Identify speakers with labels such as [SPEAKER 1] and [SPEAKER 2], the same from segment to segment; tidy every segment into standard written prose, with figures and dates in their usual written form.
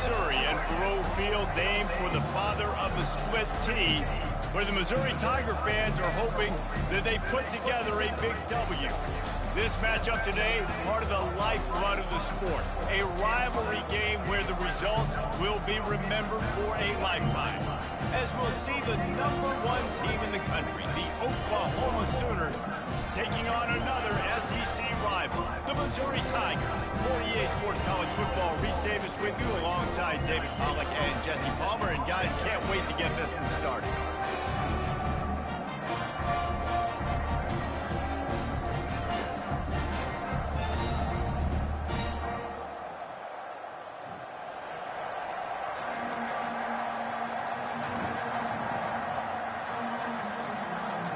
[SPEAKER 1] Missouri, and Faroe Field named for the father of the split T, where the Missouri Tiger fans are hoping that they put together a big W. This matchup today, part of the lifeblood of the sport, a rivalry game where the results will be remembered for a lifetime. As we'll see the #1 team in the country, the Oklahoma Sooners, taking on another SEC rival, the Missouri Tigers. For EA Sports College Football, Reese Davis with you alongside David Pollack and Jesse Palmer. And guys, can't wait to get this one started.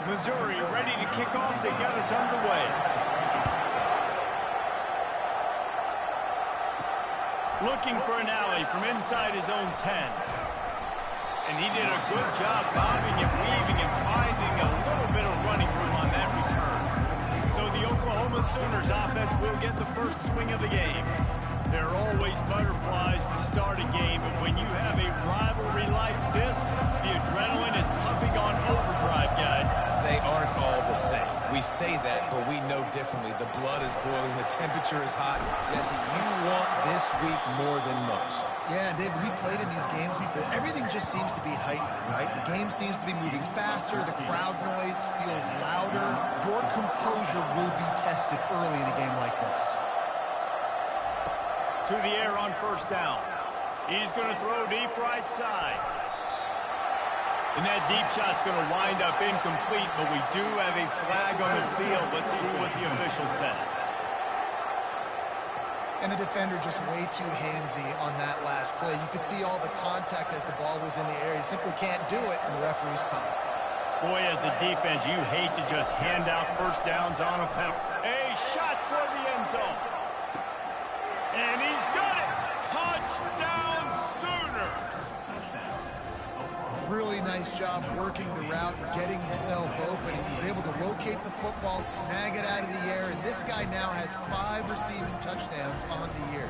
[SPEAKER 1] Missouri ready to kick off to get us underway. Looking for an alley from inside his own 10. And he did a good job bobbing and weaving and finding a little bit of running room on that return. So the Oklahoma Sooners offense will get the first swing of the game. There are always butterflies to start a game, but when you have a rivalry like this, the adrenaline is pumping on overdrive, guys.
[SPEAKER 2] They aren't all the same. We say that, but we know differently. The blood is boiling. The temperature is hot. Jesse, you want this week more than most.
[SPEAKER 3] Yeah, David, we played in these games before. Everything just seems to be heightened, right? The game seems to be moving faster. The crowd noise feels louder. Your composure will be tested early in a game like this.
[SPEAKER 1] To the air on first down. He's going to throw deep right side. And that deep shot's going to wind up incomplete, but we do have a flag on the field. Let's see what the official says.
[SPEAKER 3] And the defender just way too handsy on that last play. You could see all the contact as the ball was in the air. You simply can't do it, and the referee's caught it.
[SPEAKER 1] Boy, as a defense, you hate to just hand out first downs on a penalty. A shot toward the end zone. And he's got it! Touchdown, Sooners!
[SPEAKER 3] Really nice job working the route, getting himself open. He was able to locate the football, snag it out of the air, and this guy now has 5 receiving touchdowns on the year.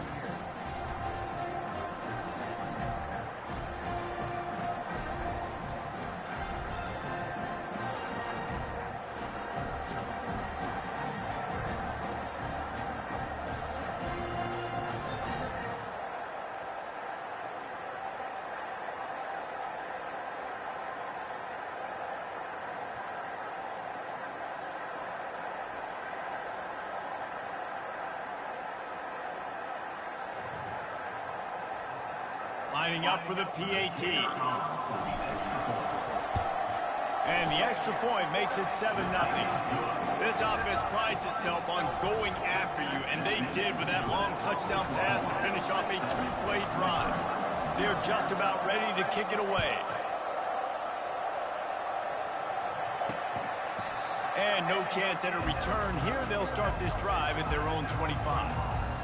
[SPEAKER 1] Lining up for the PAT. And the extra point makes it 7-0. This offense prides itself on going after you, and they did with that long touchdown pass to finish off a 2-play drive. They're just about ready to kick it away. And no chance at a return here. They'll start this drive at their own 25.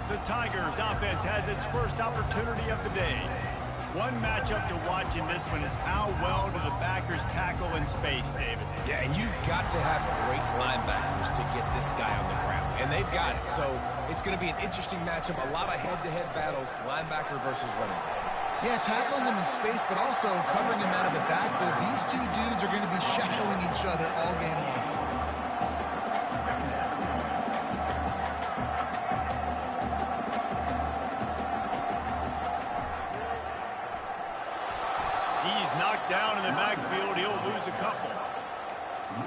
[SPEAKER 1] The Tigers offense has its first opportunity of the day. One matchup to watch in this one is how well do the backers tackle in space, David.
[SPEAKER 2] Yeah, and you've got to have great linebackers to get this guy on the ground. And they've got it. So it's going to be an interesting matchup. A lot of head-to-head battles, linebacker versus running back.
[SPEAKER 3] Yeah, tackling them in space, but also covering them out of the backfield. These two dudes are going to be shadowing each other all game long.
[SPEAKER 1] Down in the backfield, he'll lose a couple.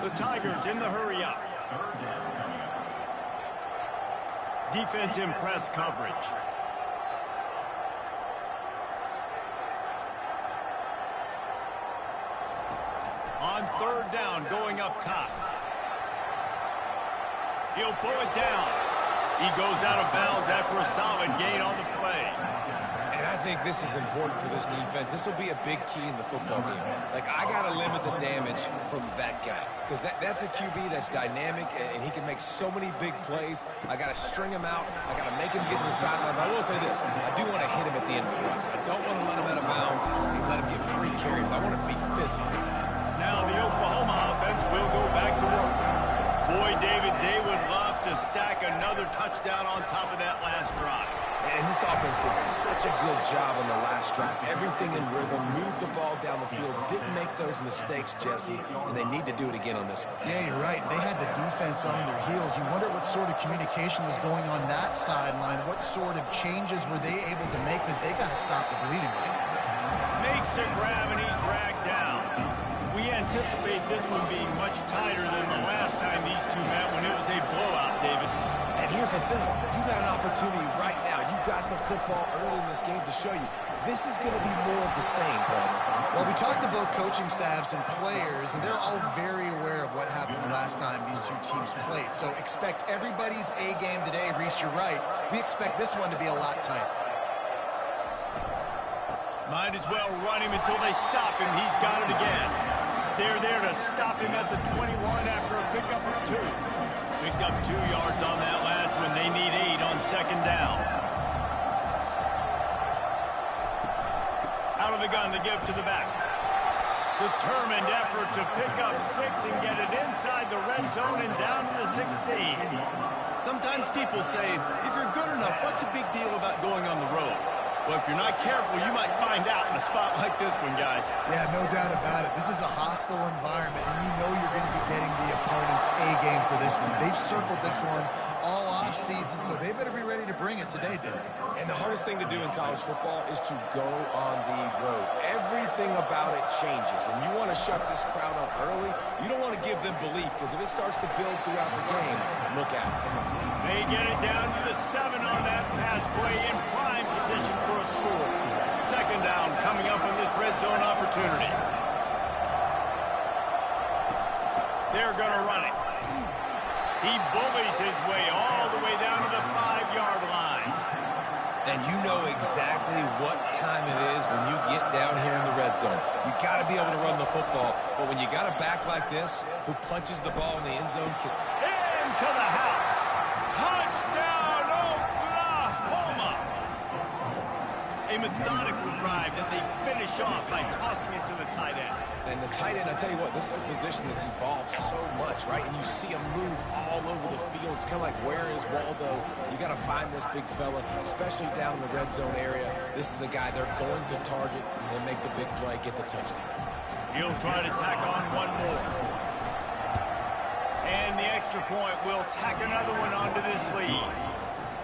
[SPEAKER 1] The Tigers in the hurry up. Defense in press coverage. On third down, going up top. He'll pull it down. He goes out of bounds after a solid gain on the play.
[SPEAKER 2] And I think this is important for this defense. This will be a big key in the football game. Like, I got to limit the damage from that guy. Because that's a QB that's dynamic, and he can make so many big plays. I got to string him out. I got to make him get to the sideline. But I will say this. I do want to hit him at the end of the runs. I don't want to let him out of bounds and let him get free carries. I want it to be physical.
[SPEAKER 1] Now the Oklahoma offense will go back to work. Boy, David, they would love to stack another touchdown on top of that last drive.
[SPEAKER 2] And this offense did such a good job on the last drive. Everything in rhythm, moved the ball down the field, didn't make those mistakes, Jesse, and they need to do it again on this one.
[SPEAKER 3] Yeah, you're right. They had the defense on their heels. You wonder what sort of communication was going on that sideline. What sort of changes were they able to make, because they got to stop the bleeding right now.
[SPEAKER 1] Makes a grab and he's dragged down. We anticipate this one being much tighter than the last time these two met when it was a blowout, David.
[SPEAKER 2] And here's the thing. You got an opportunity right now. You got the football early in this game to show you. This is going to be more of the same, Palmer.
[SPEAKER 3] Well, we talked to both coaching staffs and players, and they're all very aware of what happened the last time these two teams played. So expect everybody's A game today. Reese, you're right. We expect this one to be a lot tighter.
[SPEAKER 1] Might as well run him until they stop him. He's got it again. They're there to stop him at the 21 after a pickup of 2. Picked up 2 yards on that last one. They need 8 on second down. Out of the gun to give to the back. Determined effort to pick up 6 and get it inside the red zone and down to the 16. Sometimes people say, if you're good enough, what's the big deal about going on the road? Well, if you're not careful, you might find out in a spot like this one, guys.
[SPEAKER 3] Yeah, no doubt about it. This is a hostile environment, and you know you're going to be getting the opponent's A game for this one. They've circled this one all offseason, so they better be ready to bring it today, David.
[SPEAKER 2] And the hardest thing to do in college football is to go on the road. Everything about it changes, and you want to shut this crowd up early. You don't want to give them belief, because if it starts to build throughout the game, look out.
[SPEAKER 1] They get it down to the 7 on that pass play in prime position for a score. Second down coming up on this red zone opportunity. They're going to run it. He bullies his way all the way down to the 5-yard line.
[SPEAKER 2] And you know exactly what time it is when you get down here in the red zone. You got to be able to run the football, but when you got a back like this who punches the ball in the end zone,
[SPEAKER 1] into the house. Touchdown, Oklahoma! A methodical drive that they finish off by tossing it to the tight end.
[SPEAKER 2] And the tight end, I tell you what, this is a position that's evolved so much, right? And you see him move all over the field. It's kind of like, where is Waldo? You got to find this big fella, especially down in the red zone area. This is the guy they're going to target and make the big play, get the touchdown.
[SPEAKER 1] He'll try to tack on one more. And the extra point will tack another one onto this lead.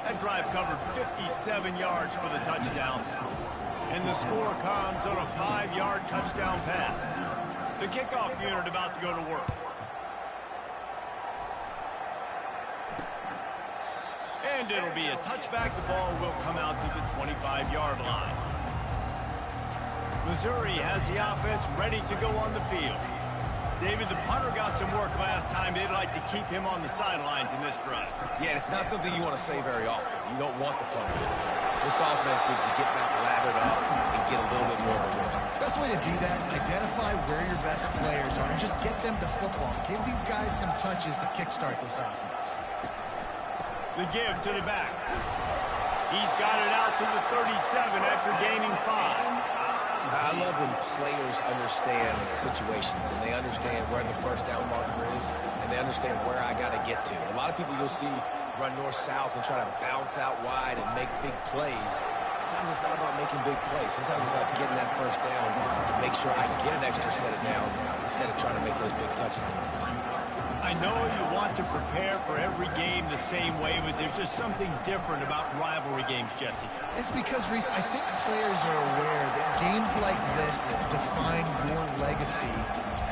[SPEAKER 1] That drive covered 57 yards for the touchdown. And the score comes on a 5-yard touchdown pass. The kickoff unit about to go to work. And it'll be a touchback. The ball will come out to the 25-yard line. Missouri has the offense ready to go on the field. David, the punter got some work last time. They'd like to keep him on the sidelines in this drive.
[SPEAKER 2] Yeah, it's not something you want to say very often. You don't want the punter. This offense needs to get back lathered up and get a little bit more of a rhythm.
[SPEAKER 3] Best way to do that, identify where your best players are and just get them to football. Give these guys some touches to kickstart this offense.
[SPEAKER 1] The give to the back. He's got it out to the 37 after gaining 5.
[SPEAKER 2] I love when players understand situations and they understand where the first down marker is and they understand where I got to get to. A lot of people you'll see run north-south and try to bounce out wide and make big plays. Sometimes it's not about making big plays. Sometimes it's about getting that first down to make sure I get an extra set of downs instead of trying to make those big touchdown runs.
[SPEAKER 1] I know you want to prepare for every game the same way, but there's just something different about rivalry games, Jesse.
[SPEAKER 3] It's because, Reese, I think players are aware that games like this define your legacy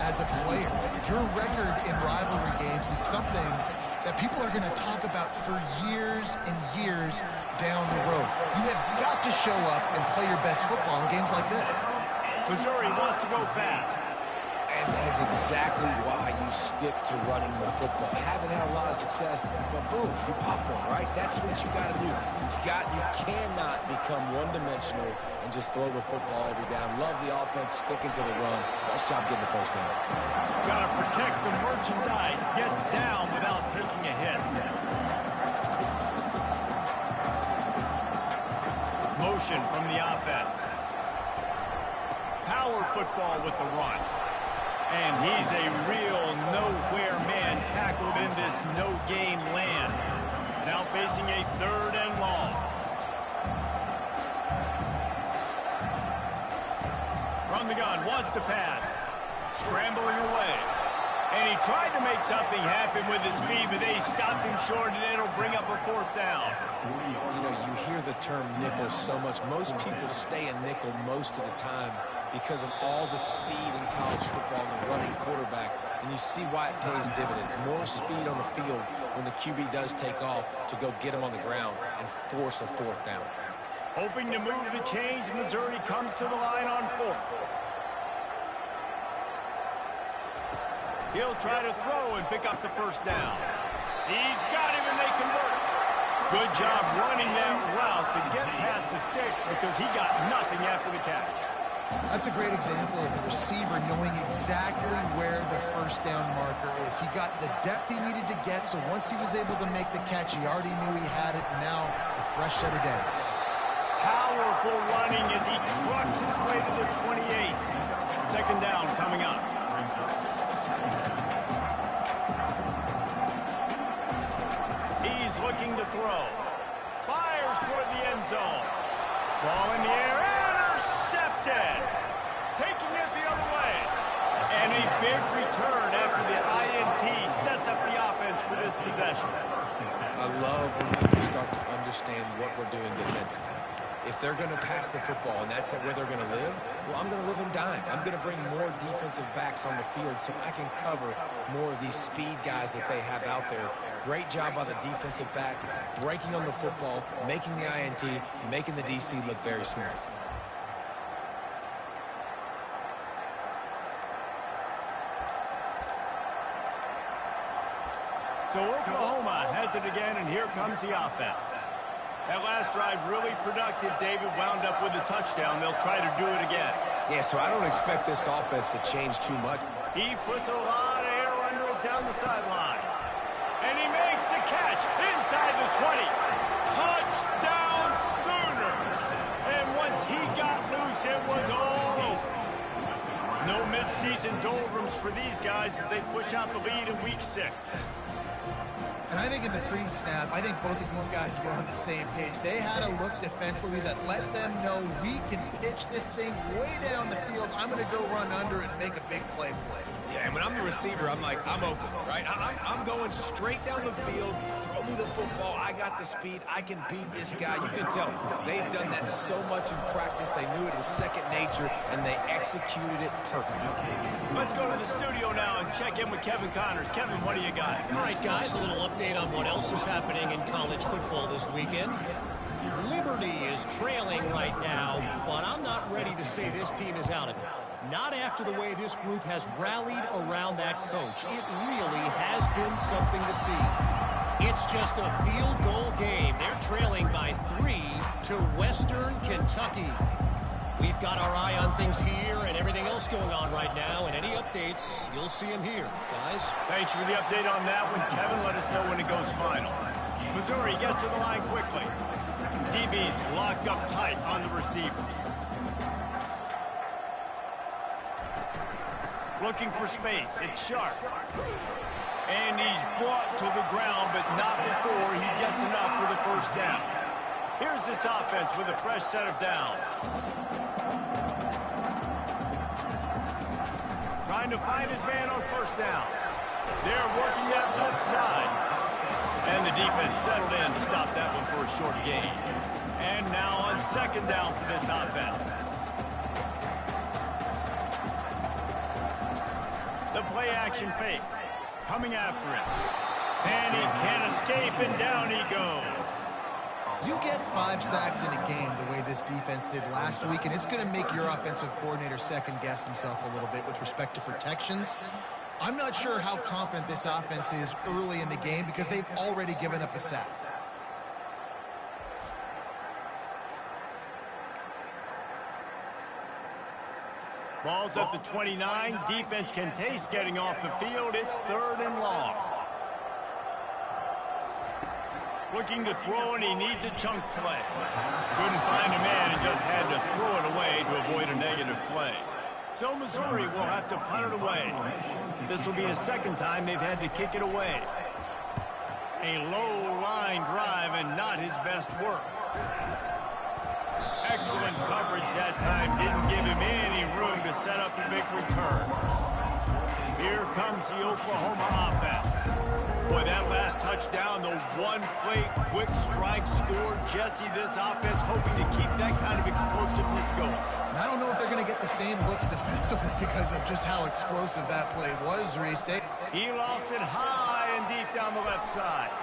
[SPEAKER 3] as a player. Your record in rivalry games is something that people are going to talk about for years and years down the road. You have got to show up and play your best football in games like this.
[SPEAKER 1] Missouri wants to go fast.
[SPEAKER 2] And that is exactly why you stick to running the football. Haven't had a lot of success, but boom, you pop one, right? That's what you got to do. You cannot become one-dimensional and just throw the football every down. Love the offense, sticking to the run. Nice job getting the first down.
[SPEAKER 1] Got to protect the merchandise. Gets down without taking a hit. Motion from the offense. Power football with the run. And he's a real nowhere man tackled in this no-gain land. Now facing a 3rd and long. From the gun, wants to pass. Scrambling away. And he tried to make something happen with his feet, but they stopped him short, and it'll bring up a 4th down.
[SPEAKER 2] You know, you hear the term nickel so much. Most people stay a nickel most of the time because of all the speed in college football and the running quarterback. And you see why it pays dividends. More speed on the field when the QB does take off to go get him on the ground and force a 4th down.
[SPEAKER 1] Hoping to move the chains, Missouri comes to the line on 4th. He'll try to throw and pick up the 1st down. He's got him, and they convert. Good job running that route to get past the sticks because he got nothing after the catch.
[SPEAKER 3] That's a great example of the receiver knowing exactly where the 1st down marker is. He got the depth he needed to get, so once he was able to make the catch, he already knew he had it. Now, a fresh set of downs.
[SPEAKER 1] Powerful running as he trucks his way to the 28. 2nd down coming up. He's looking to throw. Fires toward the end zone. Ball in the air. Intercepted. Taking it the other way. And a big return after the INT sets up the offense for this possession.
[SPEAKER 2] I love when people start to understand what we're doing defensively. If they're going to pass the football and that's where they're going to live, well, I'm going to live and dime. I'm going to bring more defensive backs on the field so I can cover more of these speed guys that they have out there. Great job by the defensive back, breaking on the football, making the INT, making the DC look very smart.
[SPEAKER 1] So Oklahoma has it again, and here comes the offense. That last drive really productive. David wound up with a touchdown. They'll try to do it again.
[SPEAKER 2] Yeah, so I don't expect this offense to change too much.
[SPEAKER 1] He puts a lot of air under it down the sideline. And he makes the catch inside the 20. Touchdown Sooners! And once he got loose, it was all over. No midseason doldrums for these guys as they push out the lead in week 6.
[SPEAKER 3] And I think in the pre-snap, I think both of these guys were on the same page. They had a look defensively that let them know we can pitch this thing way down the field. I'm going to go run under and make a big play for it.
[SPEAKER 2] Yeah, and when I'm the receiver, I'm like, I'm open, right? I'm going straight down the field. Throw me the football. I got the speed. I can beat this guy. You can tell they've done that so much in practice. They knew it was second nature, and they executed it perfectly.
[SPEAKER 1] Let's go to the studio now and check in with Kevin Connors. Kevin, what do you got?
[SPEAKER 4] All right, guys, a little update on what else is happening in college football this weekend. Liberty is trailing right now, but I'm not ready to say this team is out of it. Not after the way this group has rallied around that coach. It really has been something to see. It's just a field goal game. They're trailing by 3 to Western Kentucky. We've got our eye on things here and everything else going on right now, and any updates, you'll see them here, guys.
[SPEAKER 1] Thanks for the update on that one, Kevin. Let us know when it goes final. Missouri gets to the line quickly. DB's locked up tight on the receivers. Looking for space. It's Sharp. And he's brought to the ground, but not before he gets enough for the 1st down. Here's this offense with a fresh set of downs. Trying to find his man on 1st down. They're working that left side. And the defense settled in to stop that one for a short gain. And now on 2nd down for this offense. The play action fake. Coming after him. And he can't escape, and down he goes.
[SPEAKER 3] You get 5 sacks in a game the way this defense did last week, and it's going to make your offensive coordinator second-guess himself a little bit with respect to protections. I'm not sure how confident this offense is early in the game because they've already given up a sack.
[SPEAKER 1] Ball's at the 29. Defense can taste getting off the field. It's 3rd and long. Looking to throw, and he needs a chunk play. Couldn't find a man and just had to throw it away to avoid a negative play. So Missouri will have to punt it away. This will be the 2nd time they've had to kick it away. A low line drive and not his best work. Excellent coverage that time. Didn't give him any room to set up a big return. Here comes the Oklahoma offense. Boy, that last touchdown, the one-play quick strike score. Jesse, this offense hoping to keep that kind of explosiveness going.
[SPEAKER 3] And I don't know if they're going to get the same looks defensively because of just how explosive that play was, Reese.
[SPEAKER 1] He lost it high and deep down the left side.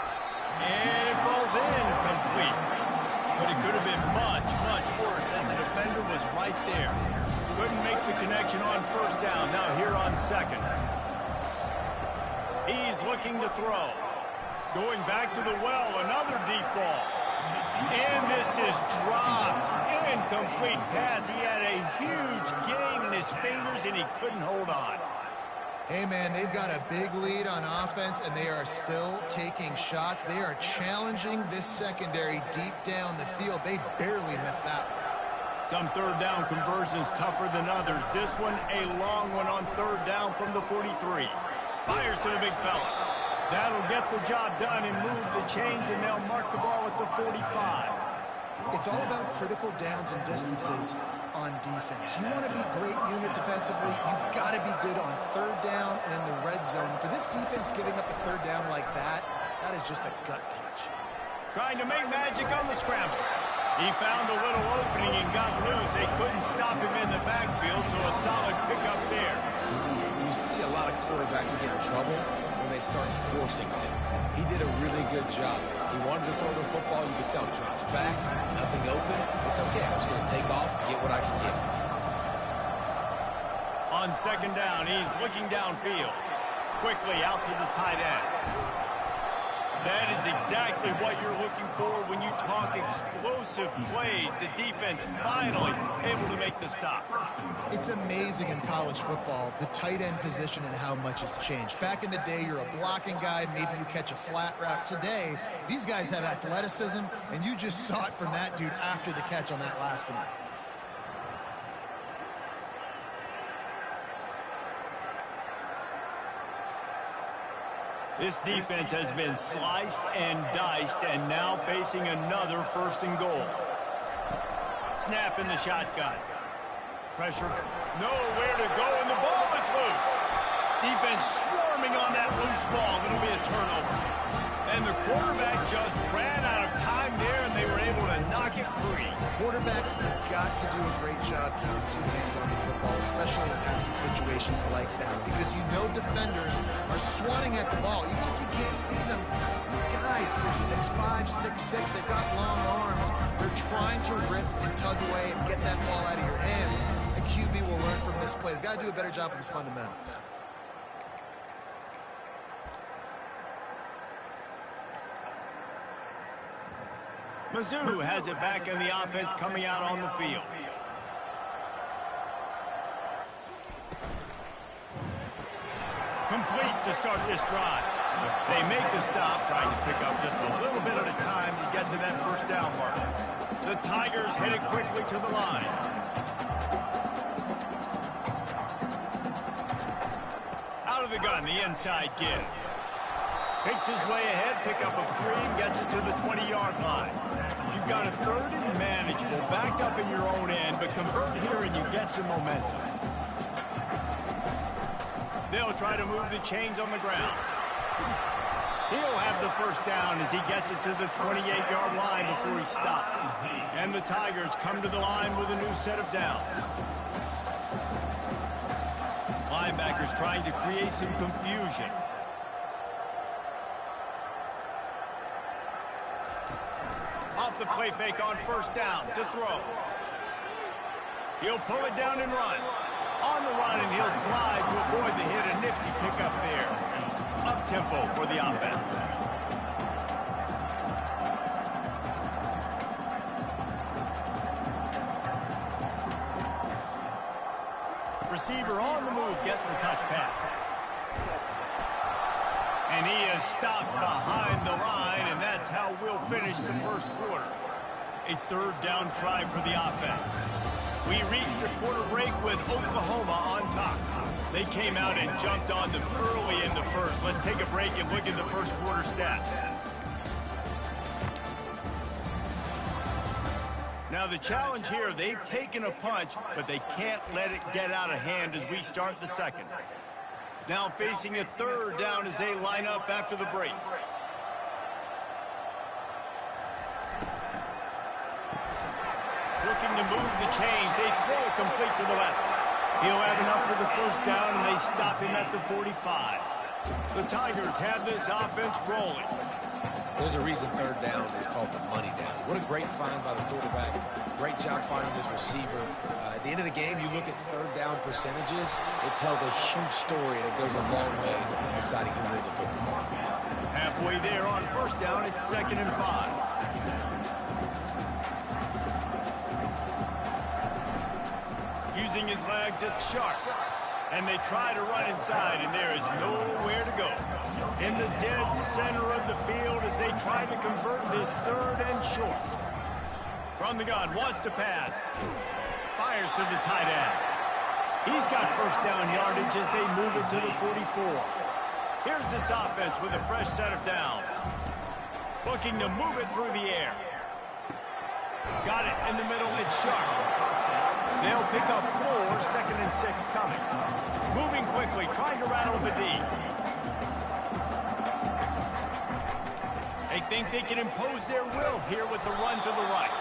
[SPEAKER 1] And it falls in complete. But it could have been much, much worse as the defender was right there. Couldn't make the connection on first down. Now here on second. He's looking to throw. Going back to the well, another deep ball. And this is dropped. Incomplete pass. He had a huge gain in his fingers, and he couldn't hold on.
[SPEAKER 3] Hey, man, they've got a big lead on offense, and they are still taking shots. They are challenging this secondary deep down the field. They barely missed that one.
[SPEAKER 1] Some third down conversions tougher than others. This one, a long one on third down from the 43. Fires to the big fella. That'll get the job done and move the chains, and they'll mark the ball at the 45.
[SPEAKER 3] It's all about critical downs and distances on defense. You want to be great unit defensively, you've got to be good on third down and in the red zone. For this defense giving up a third down like that, that is just a gut punch.
[SPEAKER 1] Trying to make magic on the scramble. He found a little opening and got loose. They couldn't stop him in the backfield, so a solid pickup there.
[SPEAKER 2] You see a lot of quarterbacks get in trouble when they start forcing things. He did a really good job. He wanted to throw the football. You could tell he drops back, nothing open. It's okay. I'm just going to take off, get what I can get.
[SPEAKER 1] On second down, he's looking downfield. Quickly out to the tight end. That is exactly what you're looking for when you talk explosive plays. The defense finally able to make the stop.
[SPEAKER 3] It's amazing in college football, the tight end position and how much has changed. Back in the day, you're a blocking guy, maybe you catch a flat route. Today, these guys have athleticism, and you just saw it from that dude after the catch on that last one.
[SPEAKER 1] This defense has been sliced and diced, and now facing another first and goal. Snap in the shotgun. Pressure, nowhere to go, and the ball is loose. Defense swarming on that loose ball. It'll be a turnover. And the quarterback just ran out of time there, and they were able to knock it free.
[SPEAKER 3] Quarterbacks have got to do a great job keeping two hands on the football, especially in passing situations like that, because you know defenders are swatting at the ball. Even if you can't see them, these guys, they're 6'5", 6'6", they've got long arms. They're trying to rip and tug away and get that ball out of your hands. A QB will learn from this play. He's got to do a better job with his fundamentals.
[SPEAKER 1] Mizzou has it back in the offense coming out on the field. Complete to start this drive. They make the stop, trying to pick up just a little bit at a time to get to that first down mark. The Tigers headed quickly to the line. Out of the gun, the inside give. Picks his way ahead, pick up a 3, gets it to the 20-yard line. You've got a third and manageable, backed up in your own end, but convert here and you get some momentum. They'll try to move the chains on the ground. He'll have the first down as he gets it to the 28-yard line before he stops. And the Tigers come to the line with a new set of downs. Linebackers trying to create some confusion. Off the play fake on first down to throw. He'll pull it down and run. On the run, and he'll slide to avoid the hit. A nifty pickup there. Up-tempo for the offense. Receiver on the move gets the touch pass. And he is stopped behind the line, and that's how we'll finish the first quarter. A third down try for the offense. We reached the quarter break with Oklahoma on top. They came out and jumped on them early in the first. Let's take a break and look at the first quarter stats. Now the challenge here, they've taken a punch, but they can't let it get out of hand as we start the second. Now facing a third down as they line up after the break. Looking to move the chains. They throw it complete to the left. He'll have enough for the first down, and they stop him at the 45. The Tigers have this offense rolling.
[SPEAKER 2] There's a reason third down is called the money down. What a great find by the quarterback. Great job finding this receiver. At the end of the game, you look at third down percentages. It tells a huge story, and it goes a long way in deciding who wins a football.
[SPEAKER 1] Halfway there on first down, it's 2nd and 5. Using his legs, it's sharp. And they try to run inside, and there is nowhere to go. In the dead center of the field as they try to convert this 3rd and short. From the gun, wants to pass. Fires to the tight end. He's got first down yardage as they move it to the 44. Here's this offense with a fresh set of downs. Looking to move it through the air. Got it in the middle, it's sharp. They'll pick up 4, 2nd and 6 coming. Moving quickly, trying to rattle the D. They think they can impose their will here with the run to the right.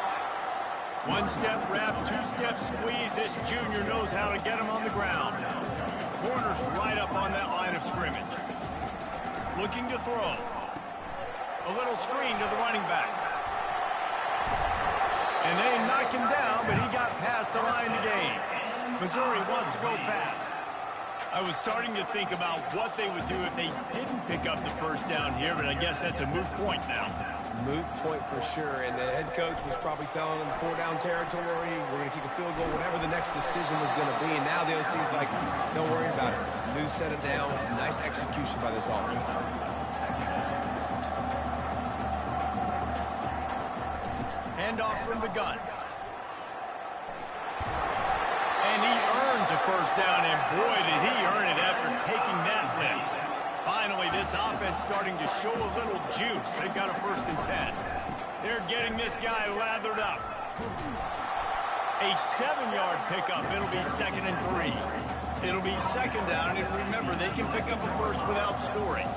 [SPEAKER 1] 1-step wrap, 2-step squeeze. This junior knows how to get him on the ground. Corner's right up on that line of scrimmage. Looking to throw. A little screen to the running back. And they knock him down, but he got past the line to gain. Missouri wants to go fast. I was starting to think about what they would do if they didn't pick up the first down here, but I guess that's a moot point now.
[SPEAKER 2] Moot point for sure, and the head coach was probably telling them 4-down territory, we're going to kick a field goal, whatever the next decision was going to be, and now the OC's like, don't worry about it. New set of downs, nice execution by this offense.
[SPEAKER 1] Handoff from the gun. And he earns a first down, and boy, did he earn it after taking that lift. Finally, this offense starting to show a little juice. They've got a 1st and 10. They're getting this guy lathered up. A 7-yard pickup. It'll be 2nd and 3. It'll be 2nd down, and remember, they can pick up a first without scoring.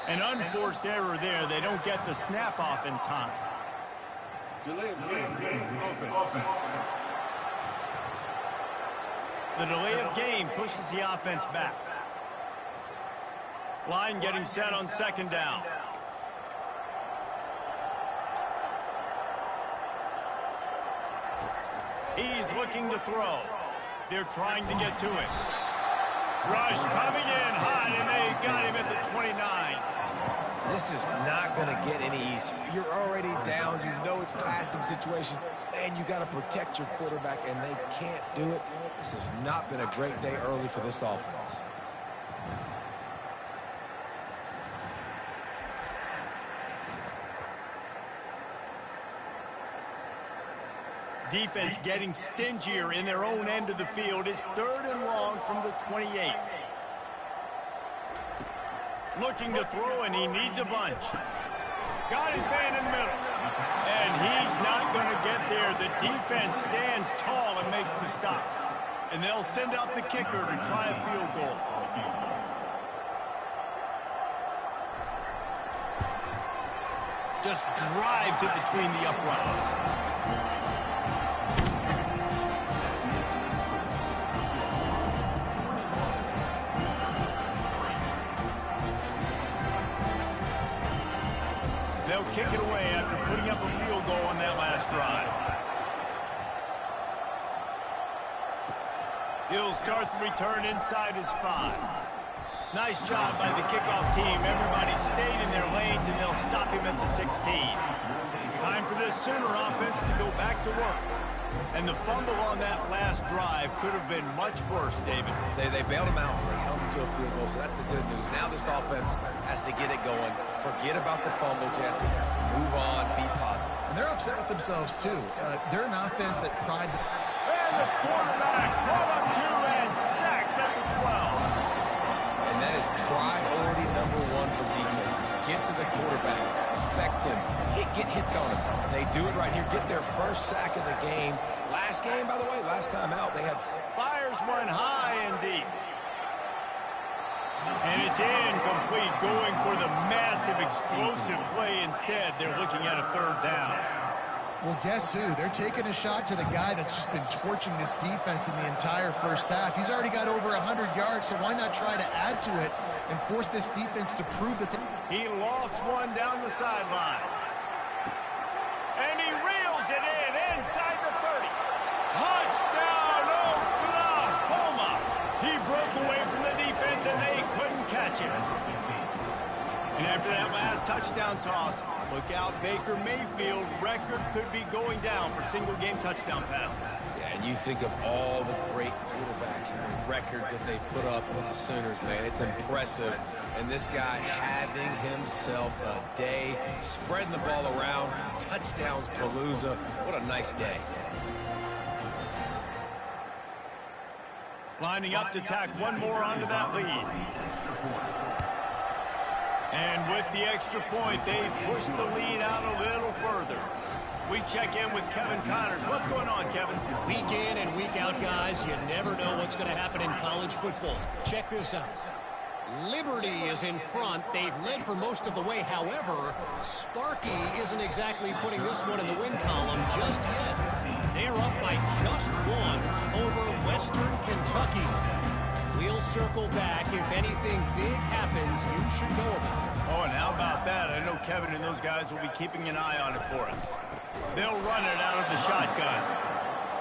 [SPEAKER 1] An unforced error there. They don't get the snap off in time.
[SPEAKER 5] Delay of game, offense.
[SPEAKER 1] The delay of game pushes the offense back. Line getting set on 2nd down. He's looking to throw. They're trying to get to it. Rush coming in hot, and they got him at the 29.
[SPEAKER 2] This is not going to get any easier. You're already down. You know it's a passing situation, and you got to protect your quarterback, and they can't do it. This has not been a great day early for this offense.
[SPEAKER 1] Defense getting stingier in their own end of the field. It's 3rd and long from the 28. Looking to throw, and he needs a bunch. Got his man in the middle. And he's not going to get there. The defense stands tall and makes the stop. And they'll send out the kicker to try a field goal. Just drives it between the uprights. They'll kick it away after putting up a field goal on that last drive. He'll start the return inside his 5. Nice job by the kickoff team. Everybody stayed in their lanes, and they'll stop him at the 16. Time for this Sooner offense to go back to work. And the fumble on that last drive could have been much worse, David.
[SPEAKER 2] They bailed him out. They held him to a field goal, so that's the good news. Now this offense has to get it going. Forget about the fumble, Jesse. Move on. Be positive.
[SPEAKER 3] And they're upset with themselves, too. They're an offense that pride...
[SPEAKER 1] And the quarterback brought up 2 and sacked at the 12.
[SPEAKER 2] And that is priority number 1 for defenses. Get to the quarterback. Affect him. Get hits on him. They do it right here. Get their first sack of the game. Last game, by the way, last time out, they had...
[SPEAKER 1] Fires one high and deep. And it's incomplete, going for the massive, explosive play instead. They're looking at a 3rd down.
[SPEAKER 3] Well, guess who? They're taking a shot to the guy that's just been torching this defense in the entire first half. He's already got over 100 yards, so why not try to add to it and force this defense to prove that
[SPEAKER 1] He lofts one down the sideline. And he reels it in inside the 30. Touchdown, Oklahoma! He broke away from the defense, and they couldn't catch him. And after that last touchdown toss, look out, Baker Mayfield record could be going down for single-game touchdown passes.
[SPEAKER 2] Yeah, and you think of all the great quarterbacks and the records that they put up with the Sooners, man. It's impressive. And this guy having himself a day, spreading the ball around, touchdowns palooza. What a nice day.
[SPEAKER 1] Lining up to tack one more onto that lead. And with the extra point, they push the lead out a little further. We check in with Kevin Connors. What's going on, Kevin?
[SPEAKER 4] Week in and week out, guys, you never know what's going to happen in college football. Check this out. Liberty is in front. They've led for most of the way. However, Sparky isn't exactly putting this one in the win column just yet. They're up by just 1 over Western Kentucky. We'll circle back. If anything big happens, you should know about it.
[SPEAKER 1] Oh, and how about that? I know Kevin and those guys will be keeping an eye on it for us. They'll run it out of the shotgun.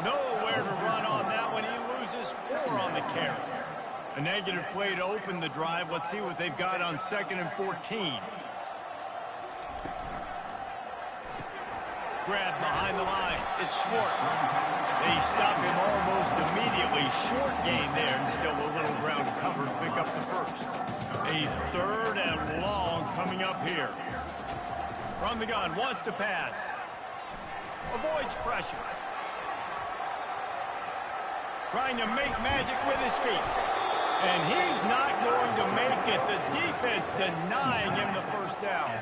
[SPEAKER 1] Nowhere to run on that one. He loses 4 on the carry. A negative play to open the drive. Let's see what they've got on 2nd and 14. Grab behind the line. It's Schwartz. They stop him almost immediately. Short gain there, and still a little ground to cover to pick up the first. A 3rd and long coming up here. From the gun, wants to pass. Avoids pressure. Trying to make magic with his feet. And he's not going to make it. The defense denying him the first down.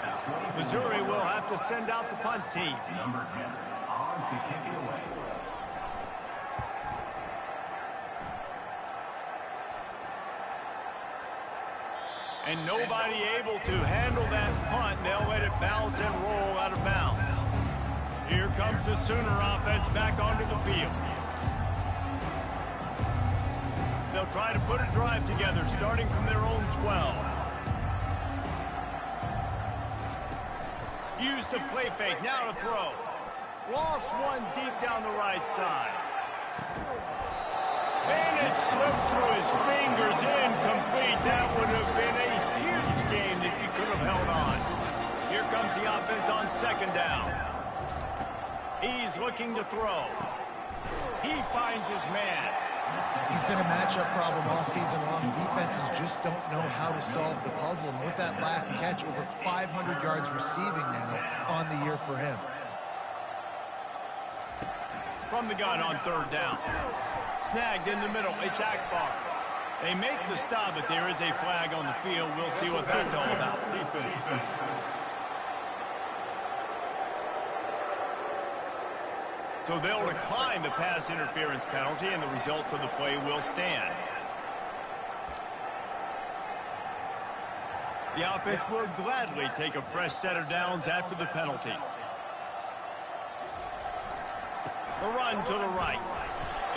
[SPEAKER 1] Missouri will have to send out the punt team.
[SPEAKER 6] Number 10 on to kick it away.
[SPEAKER 1] And nobody able to handle that punt. They'll let it bounce and roll out of bounds. Here comes the Sooner offense back onto the field. They'll try to put a drive together, starting from their own 12. Use the play fake, now to throw. Lofts one deep down the right side. And it slips through his fingers, incomplete. That would have been a huge game if he could have held on. Here comes the offense on 2nd down. He's looking to throw. He finds his man.
[SPEAKER 3] He's been a matchup problem all season long. Defenses just don't know how to solve the puzzle. And with that last catch, over 500 yards receiving now on the year for him.
[SPEAKER 1] From the gun on 3rd down. Snagged in the middle. It's Akbar. They make the stop, but there is a flag on the field. We'll see what that's all about.
[SPEAKER 5] Defense.
[SPEAKER 1] So they'll decline the pass interference penalty, and the result of the play will stand. The offense will gladly take a fresh set of downs after the penalty. The run to the right.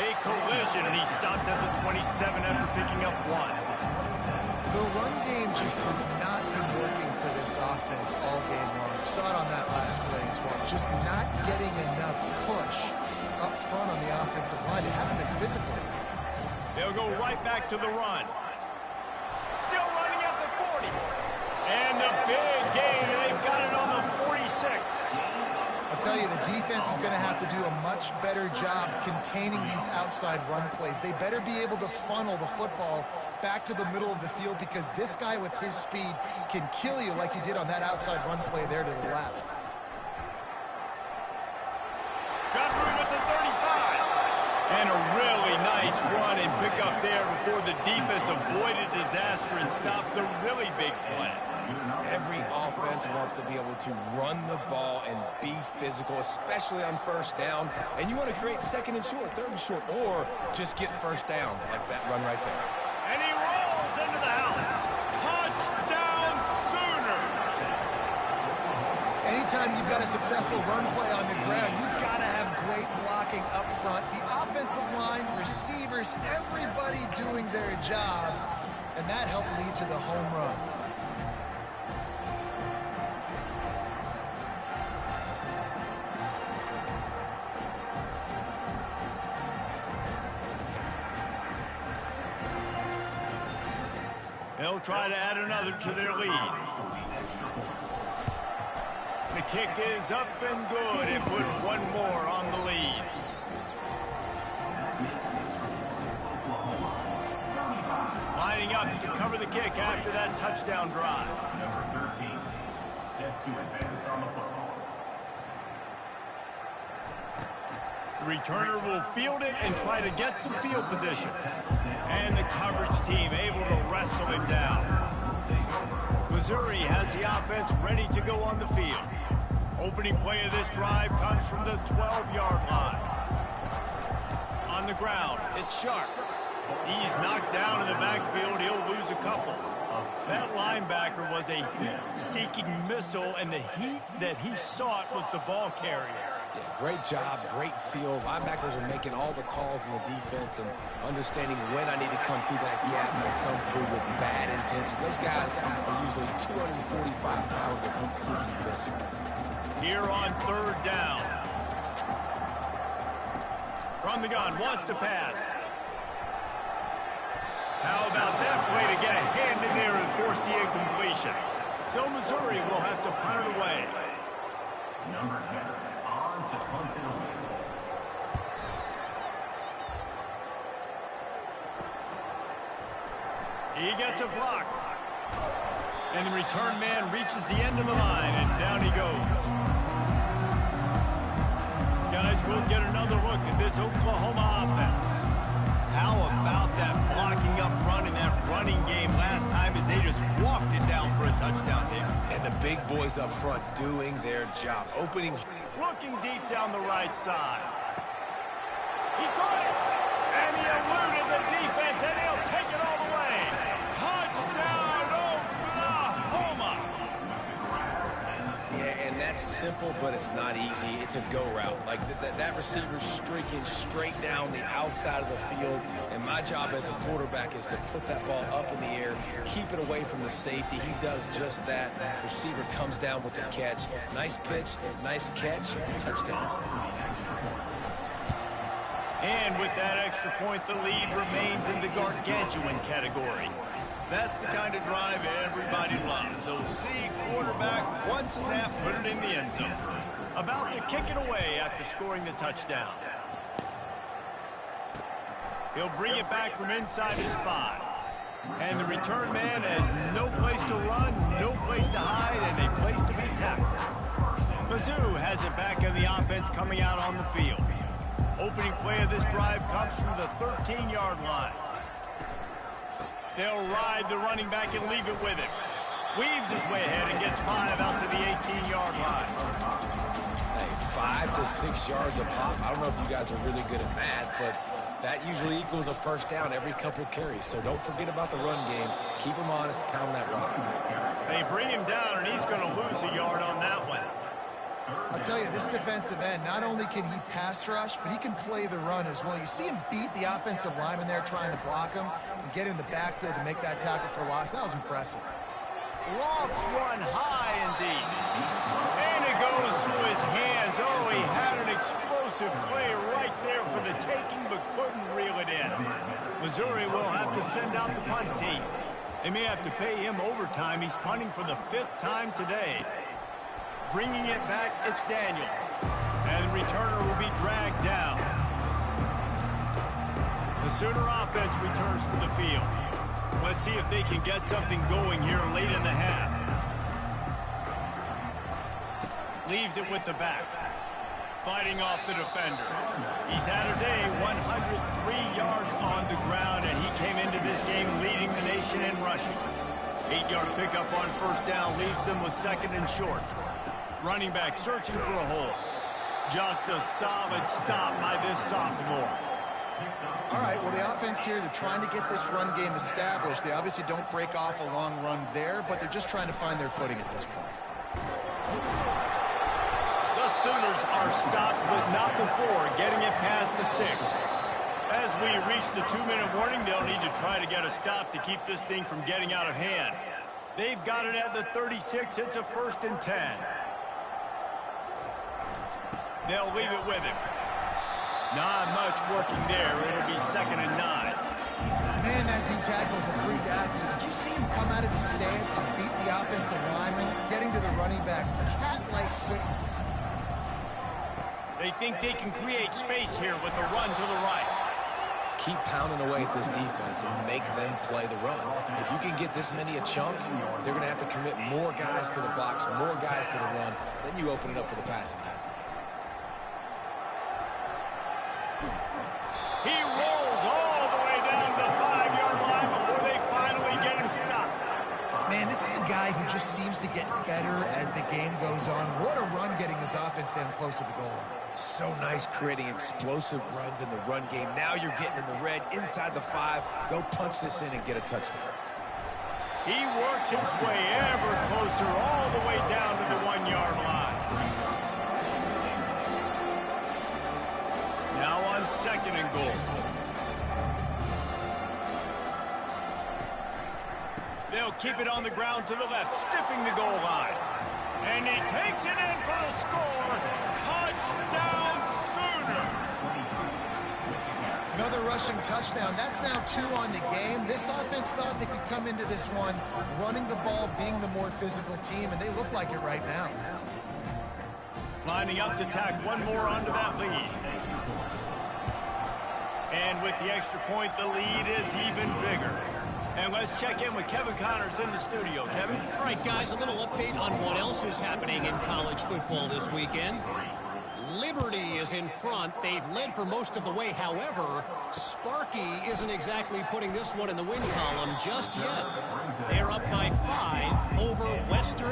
[SPEAKER 1] A collision, and he stopped at the 27 after picking up 1.
[SPEAKER 3] The run game just has not been working for this offense all game long. Saw it on that last play as well. Just not getting enough push up front on the offensive line. They haven't been physical.
[SPEAKER 1] They'll go right back to the run. Still running And the big gain, they've got it on the 46.
[SPEAKER 3] I'll tell you, the defense is going to have to do a much better job containing these outside run plays. They better be able to funnel the football back to the middle of the field, because this guy with his speed can kill you like he did on that outside run play there to the left.
[SPEAKER 1] Godfrey with the 35. And a really nice run and pick up there before the defense avoided disaster and stopped the really big play.
[SPEAKER 2] Every offense wants to be able to run the ball and be physical, especially on first down. And you want to create second and short, third and short, or just get first downs like that run right there.
[SPEAKER 1] And he rolls into the house. Touchdown Sooners!
[SPEAKER 3] Anytime you've got a successful run play on the ground, you've got to have great blocking up front. The offensive line, receivers, everybody doing their job, and that helped lead to the home run.
[SPEAKER 1] They'll try to add another to their lead. The kick is up and good and put one more on the lead. Lining up to cover the kick after that touchdown drive.
[SPEAKER 6] Number 13, set to advance on the football.
[SPEAKER 1] The returner will field it and try to get some field position. And the coverage team able to wrestle him down. Missouri has the offense ready to go on the field. Opening play of this drive comes from the 12-yard line. On the ground, it's Sharp. He's knocked down in the backfield. He'll lose a couple. That linebacker was a heat-seeking missile, and the heat that he sought was the ball carrier.
[SPEAKER 2] Yeah, great job, great field. Linebackers are making all the calls in the defense and understanding when I need to come through that gap and come through with bad intention. Those guys are usually 245 pounds of heat-seeking missile.
[SPEAKER 1] Here on third down. From the gun, wants to pass. How about that play to get a hand in there and force the incompletion? So Missouri will have to punt it away.
[SPEAKER 6] Number 10. To punt it away.
[SPEAKER 1] He gets a block. And the return man reaches the end of the line, and down he goes. Guys, we'll get another look at this Oklahoma offense. How about that blocking up front in that running game last time as they just walked it down for a touchdown there?
[SPEAKER 2] And the big boys up front doing their job, opening.
[SPEAKER 1] Looking deep down the right side. He caught it. And he eluded the defense, and he'll take it all the way. Touchdown, Oklahoma.
[SPEAKER 2] Yeah, and that's simple, but it's not easy. It's a go route. Like that receiver's streaking straight down the outside of the field, and my job as a quarterback is to put that ball up in the air, keep it away from the safety. He does just that. Receiver comes down with the catch. Nice pitch, nice catch, touchdown.
[SPEAKER 1] And with that extra point, the lead remains in the gargantuan category. That's the kind of drive everybody loves. They'll see quarterback, one snap, put it in the end zone. About to kick it away after scoring the touchdown. He'll bring it back from inside his 5. And the return man has no place to run, no place to hide, and a place to be tackled. Mizzou has it back in the offense coming out on the field. Opening play of this drive comes from the 13-yard line. They'll ride the running back and leave it with him. Weaves his way ahead and gets 5 out to the 18-yard line.
[SPEAKER 2] Hey, 5 to 6 yards a pop. I don't know if you guys are really good at math, but that usually equals a first down every couple carries. So don't forget about the run game. Keep him honest, pound that rock.
[SPEAKER 1] They bring him down, and he's going to lose a yard on that one.
[SPEAKER 3] I'll tell you, this defensive end, not only can he pass rush, but he can play the run as well. You see him beat the offensive lineman there trying to block him and get in the backfield to make that tackle for loss. That was impressive.
[SPEAKER 1] Lofts one high and deep. And it goes through his hands. Oh, he had an explosive play right there for the taking, but couldn't reel it in. Missouri will have to send out the punt team. They may have to pay him overtime. He's punting for the 5th time today. Bringing it back, it's Daniels. And the returner will be dragged down. The Sooner offense returns to the field. Let's see if they can get something going here late in the half. Leaves it with the back. Fighting off the defender. He's had a day, 103 yards on the ground, and he came into this game leading the nation in rushing. 8-yard pickup on first down leaves them with 2nd and short. Running back searching for a hole. Just a solid stop by this sophomore.
[SPEAKER 3] All right, well, the offense here, they're trying to get this run game established. They obviously don't break off a long run there, but they're just trying to find their footing at this point.
[SPEAKER 1] The Sooners are stopped, but not before getting it past the sticks. As we reach the 2-minute warning, they'll need to try to get a stop to keep this thing from getting out of hand. They've got it at the 36. It's a 1st and 10. They'll leave it with him. Not much working there. It'll be 2nd and 9.
[SPEAKER 3] Man, that D-tackle's a freak athlete. Did you see him come out of his stance and beat the offensive lineman, getting to the running back? Cat-like quickness.
[SPEAKER 1] They think they can create space here with a run to the right.
[SPEAKER 2] Keep pounding away at this defense and make them play the run. If you can get this many a chunk, they're going to have to commit more guys to the box, more guys to the run. Then you open it up for the passing game.
[SPEAKER 1] He rolls all the way down the 5-yard line before they finally get him stopped.
[SPEAKER 3] Man, this is a guy who just seems to get better as the game goes on. What a run getting his offense down close to the goal line.
[SPEAKER 2] So nice creating explosive runs in the run game. Now you're getting in the red inside the 5. Go punch this in and get a touchdown.
[SPEAKER 1] He works his way ever closer all the way down to the 1-yard line. Now on 2nd and goal. They'll keep it on the ground to the left, stiffing the goal line. And he takes it in for the score. Touchdown, Sooners!
[SPEAKER 3] Another rushing touchdown. That's now 2 on the game. This offense thought they could come into this one running the ball, being the more physical team, and they look like it right now.
[SPEAKER 1] Lining up to tack one more onto that lead. And with the extra point, the lead is even bigger. And let's check in with Kevin Connors in the studio. Kevin?
[SPEAKER 4] All right, guys, a little update on what else is happening in college football this weekend. Liberty is in front. They've led for most of the way. However, Sparky isn't exactly putting this one in the win column just yet. They're up by 5 over Western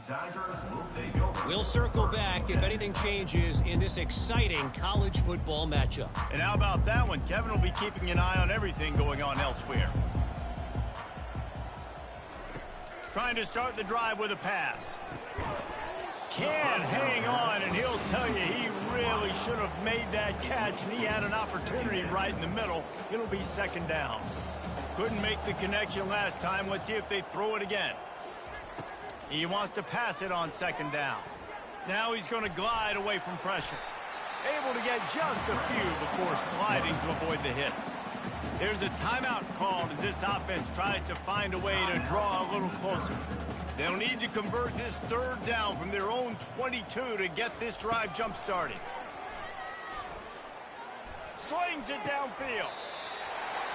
[SPEAKER 6] Tigers will take over.
[SPEAKER 4] We'll circle back if anything changes in this exciting college football matchup.
[SPEAKER 1] And how about that one? Kevin will be keeping an eye on everything going on elsewhere. Trying to start the drive with a pass. Can't hang on, and he'll tell you he really should have made that catch, and he had an opportunity right in the middle. It'll be second down. Couldn't make the connection last time. Let's see if they throw it again. He wants to pass it on second down. Now he's going to glide away from pressure. Able to get just a few before sliding to avoid the hits. There's a timeout called as this offense tries to find a way to draw a little closer. They'll need to convert this third down from their own 22 to get this drive jump-started. Slings it downfield.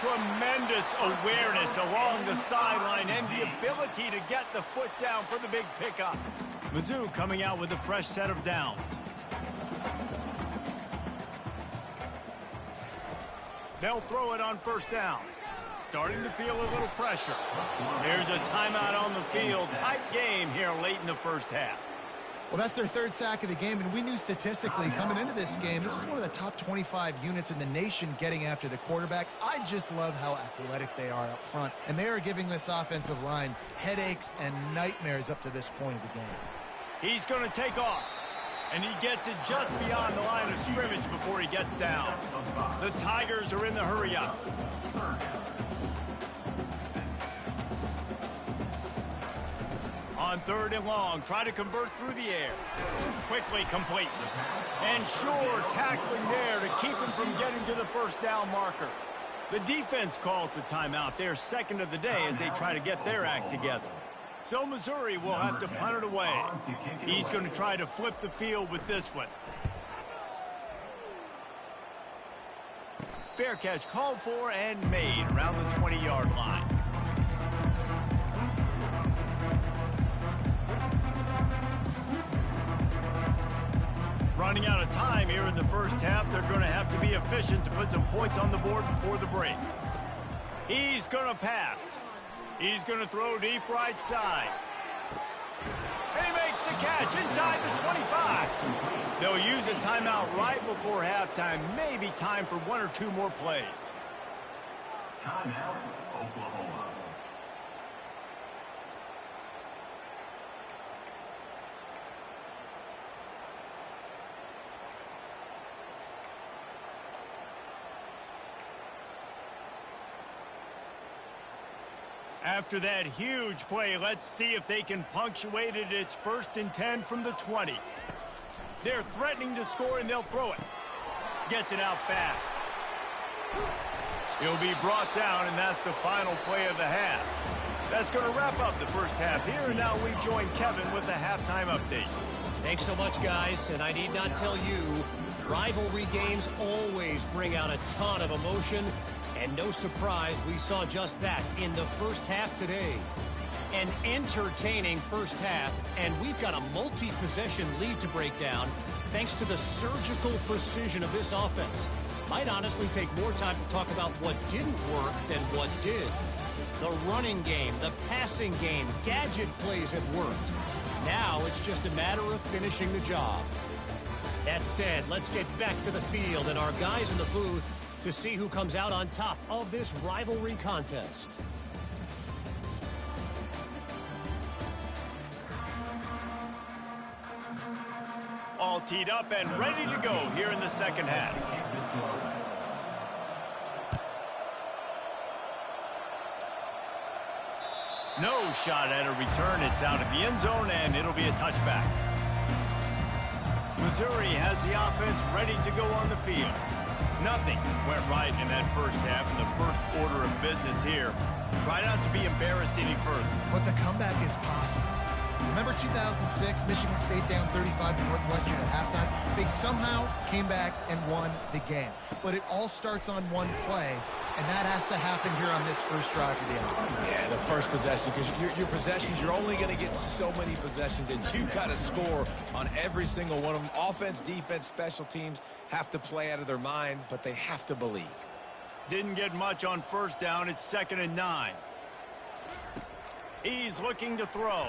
[SPEAKER 1] Tremendous awareness along the sideline and the ability to get the foot down for the big pickup. Mizzou coming out with a fresh set of downs. They'll throw it on first down. Starting to feel a little pressure. There's a timeout on the field. Tight game here late in the first half.
[SPEAKER 3] Well, that's their third sack of the game, and we knew statistically coming into this game, this is one of the top 25 units in the nation getting after the quarterback. I just love how athletic they are up front, and they are giving this offensive line headaches and nightmares up to this point of the game.
[SPEAKER 1] He's going to take off, and he gets it just beyond the line of scrimmage before he gets down. The Tigers are in the hurry-up. On third and long, try to convert through the air. Quickly complete. And sure, tackling there to keep him from getting to the first down marker. The defense calls the timeout. They're second of the day as they try to get their act together. So Missouri will have to punt it away. He's going to try to flip the field with this one. Fair catch called for and made around the 20-yard line. Running out of time here in the first half. They're going to have to be efficient to put some points on the board before the break. He's going to pass. He's going to throw deep right side. And he makes the catch inside the 25. They'll use a timeout right before halftime. Maybe time for one or two more plays.
[SPEAKER 6] Timeout, Oklahoma.
[SPEAKER 1] After that huge play, let's see if they can punctuate it. It's 1st and 10 from the 20. They're threatening to score, and they'll throw it. Gets it out fast. He'll be brought down, and that's the final play of the half. That's going to wrap up the first half here, and now we join Kevin with the halftime update.
[SPEAKER 4] Thanks so much, guys, and I need not tell you, rivalry games always bring out a ton of emotion. And no surprise, we saw just that in the first half today. An entertaining first half, and we've got a multi-possession lead to break down thanks to the surgical precision of this offense. Might honestly take more time to talk about what didn't work than what did. The running game, the passing game, gadget plays have worked. Now it's just a matter of finishing the job. That said, let's get back to the field and our guys in the booth to see who comes out on top of this rivalry contest.
[SPEAKER 1] All teed up and ready to go here in the second half. No shot at a return. It's out of the end zone, and it'll be a touchback. Missouri has the offense ready to go on the field. Nothing went right in that first half, in the first order of business here. Try not to be embarrassed any further.
[SPEAKER 3] But the comeback is possible. Remember 2006, Michigan State down 35 to Northwestern at halftime? They somehow came back and won the game. But it all starts on one play, and that has to happen here on this first drive for the offense.
[SPEAKER 2] Yeah, the first possession, because your possessions, you're only going to get so many possessions, and you've got to score on every single one of them. Offense, defense, special teams have to play out of their mind, but they have to believe.
[SPEAKER 1] Didn't get much on first down. It's 2nd and 9. He's looking to throw.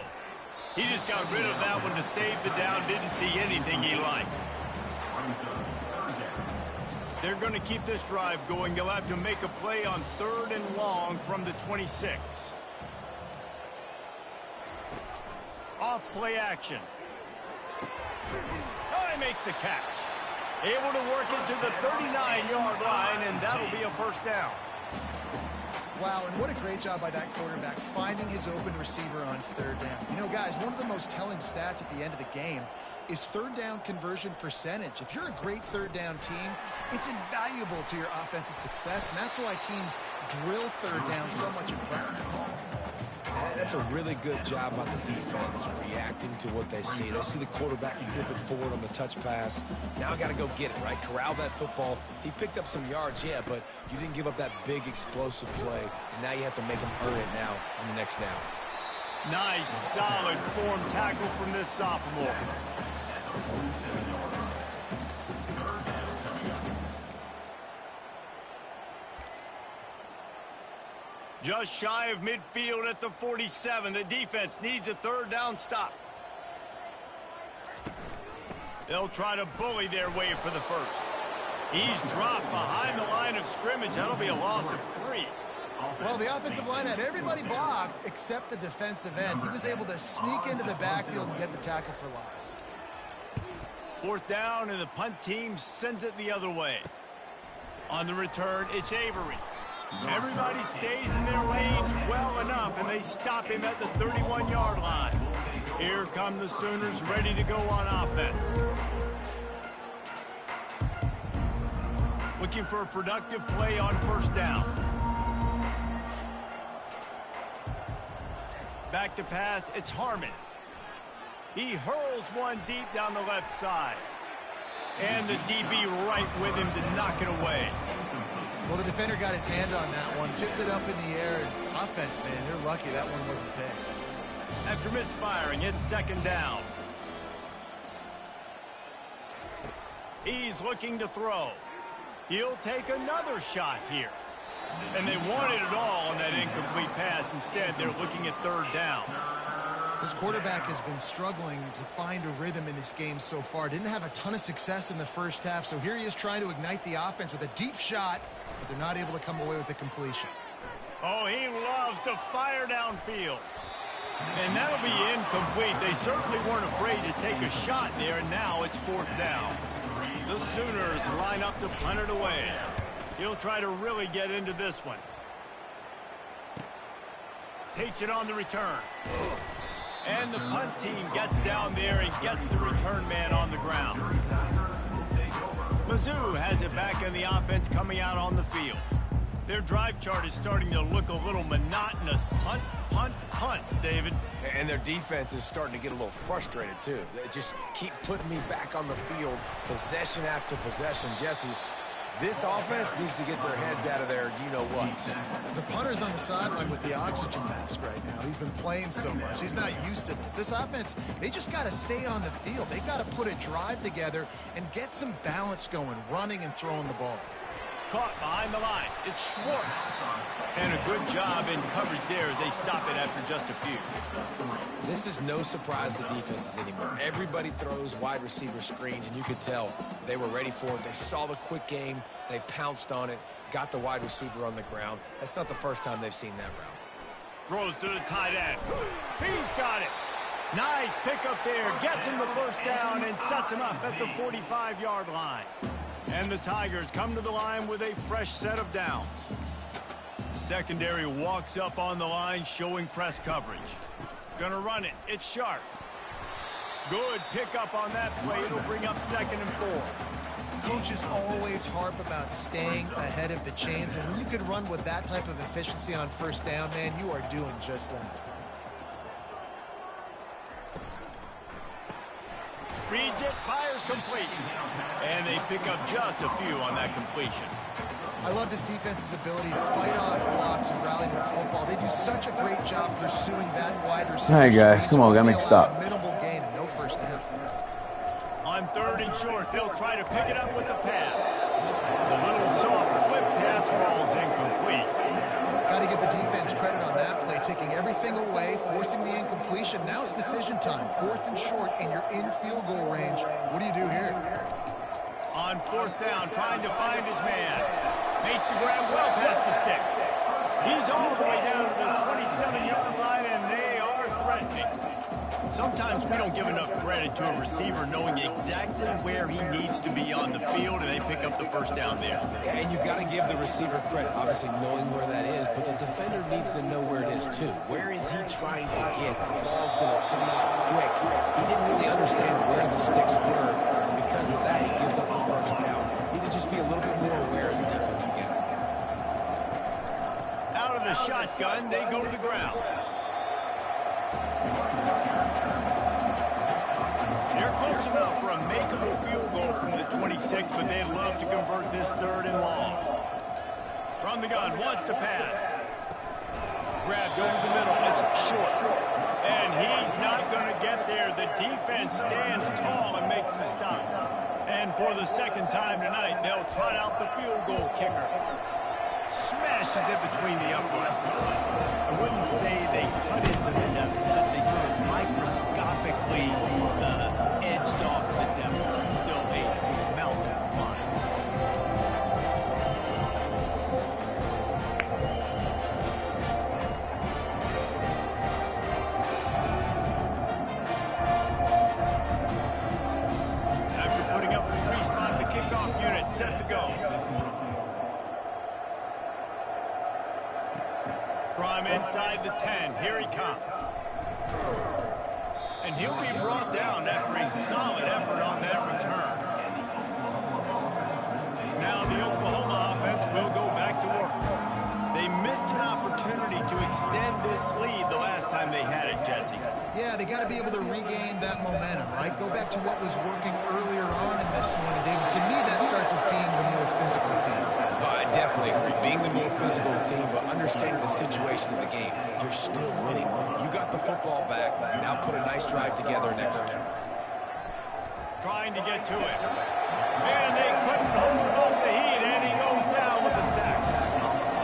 [SPEAKER 1] He just got rid of that one to save the down. Didn't see anything he liked. They're going to keep this drive going. They'll have to make a play on 3rd and long from the 26. Off play action. Oh, he makes the catch. Able to work it to the 39-yard line, and that'll be a first down.
[SPEAKER 3] Wow, and what a great job by that quarterback finding his open receiver on 3rd down. You know, guys, one of the most telling stats at the end of the game is 3rd down conversion percentage. If you're a great 3rd down team, it's invaluable to your offensive success, and that's why teams drill 3rd down so much in practice.
[SPEAKER 2] That's a really good job by the defense, reacting to what they see. They see the quarterback flip it forward on the touch pass. Now I got to go get it, right? Corral that football. He picked up some yards, yeah, but you didn't give up that big explosive play, and now you have to make him earn it now on the next down.
[SPEAKER 1] Nice, solid form tackle from this sophomore. Just shy of midfield at the 47. The defense needs a 3rd down stop. They'll try to bully their way for the first. He's dropped behind the line of scrimmage. That'll be a loss of 3.
[SPEAKER 3] Well, the offensive line had everybody blocked except the defensive end. He was able to sneak into the backfield and get the tackle for loss.
[SPEAKER 1] 4th down, and the punt team sends it the other way. On the return, it's Avery. Everybody stays in their lanes well enough, and they stop him at the 31-yard line. Here come the Sooners ready to go on offense. Looking for a productive play on 1st down. Back to pass, it's Harmon. He hurls one deep down the left side. And the DB right with him to knock it away.
[SPEAKER 3] Well, the defender got his hand on that one, tipped it up in the air. And offense, man, they're lucky that one wasn't picked.
[SPEAKER 1] After misfiring, it's 2nd down. He's looking to throw. He'll take another shot here. And they wanted it all on that incomplete pass. Instead, they're looking at 3rd down.
[SPEAKER 3] This quarterback has been struggling to find a rhythm in this game so far. Didn't have a ton of success in the first half, so here he is trying to ignite the offense with a deep shot, but they're not able to come away with the completion.
[SPEAKER 1] Oh, he loves to fire downfield. And that'll be incomplete. They certainly weren't afraid to take a shot there, and now it's 4th down. The Sooners line up to punt it away. He'll try to really get into this one. Takes it on the return. And the punt team gets down there and gets the return man on the ground. Mizzou has it back in the offense coming out on the field. Their drive chart is starting to look a little monotonous. Punt, punt, punt, David.
[SPEAKER 2] And their defense is starting to get a little frustrated, too. They just keep putting me back on the field, possession after possession. Jesse, this offense needs to get their heads out of their you-know-what.
[SPEAKER 3] The punter's on the sideline with the oxygen mask right now. He's been playing so much. He's not used to this. This offense, they just got to stay on the field. They got to put a drive together and get some balance going, running and throwing the ball.
[SPEAKER 1] Caught behind the line. It's Schwartz. And a good job in coverage there as they stop it after just a few.
[SPEAKER 2] This is no surprise to defenses anymore. Everybody throws wide receiver screens, and you could tell they were ready for it. They saw the quick game. They pounced on it, got the wide receiver on the ground. That's not the first time they've seen that route.
[SPEAKER 1] Throws to the tight end. He's got it. Nice pickup there. Gets him the first down and sets him up at the 45-yard line. And the Tigers come to the line with a fresh set of downs. Secondary walks up on the line, showing press coverage. Gonna run it. It's Sharp. Good pickup on that play. It'll bring up 2nd and 4.
[SPEAKER 3] Coaches always harp about staying ahead of the chains, and when you can run with that type of efficiency on 1st down, man, you are doing just that.
[SPEAKER 1] Reads it, fires complete. And they pick up just a few on that completion.
[SPEAKER 3] I love this defense's ability to fight off blocks and rally to the football. They do such a great job pursuing that wide receiver.
[SPEAKER 7] Hey guys, come on, got mixed up.
[SPEAKER 3] Minimal gain and no 1st down.
[SPEAKER 1] On 3rd and short, they'll try to pick it up with the pass. The little soft flip pass falls incomplete.
[SPEAKER 3] Got to give the defense credit on that play, taking everything away, forcing the incompletion. Now it's decision time. 4th and short, and you're in field goal range. What do you do here?
[SPEAKER 1] On 4th down, trying to find his man. Makes the grab well past the sticks. He's all the way down to the 27-yard line, and they are threatening. Sometimes we don't give enough credit to a receiver knowing exactly where he needs to be on the field, and they pick up the first down there.
[SPEAKER 2] Yeah, and you've got to give the receiver credit, obviously knowing where that is, but the defender needs to know where it is too. Where is he trying to get? The ball's going to come out quick. He didn't really understand where the sticks were, and because of that, he gives up the first down. Need to just be a little bit more aware as a defensive guy.
[SPEAKER 1] Out of the shotgun, they go to the ground. They're close enough for a makeable field goal from the 26, but they'd love to convert this 3rd and long. From the gun, wants to pass. Grabbed over the middle, it's short. And he's not going to get there. The defense stands tall and makes the stop. And for the 2nd time tonight, they'll trot out the field goal kicker. Smashes it between the uprights. I wouldn't say they cut into the deficit. They sort of microscopically edged off the deficit. Still a mountain to climb. After putting up a 3-spot, the kickoff unit set to go. From inside the 10, here he comes. And he'll be brought down after a solid effort on that return. Now the Oklahoma offense will go back to work. They missed an opportunity to extend this lead the last time they had it, Jesse.
[SPEAKER 3] Yeah, they got to be able to regain that momentum, right? Go back to what was working earlier on in this one, David. To me, that starts with being the more physical team.
[SPEAKER 2] Well, I definitely agree. Being the more physical team, but understanding the situation of the game. You're still winning. You got the football back. Now put a nice drive together and execute.
[SPEAKER 1] Trying to get to it. And they couldn't hold off the heat, and he goes down with a sack.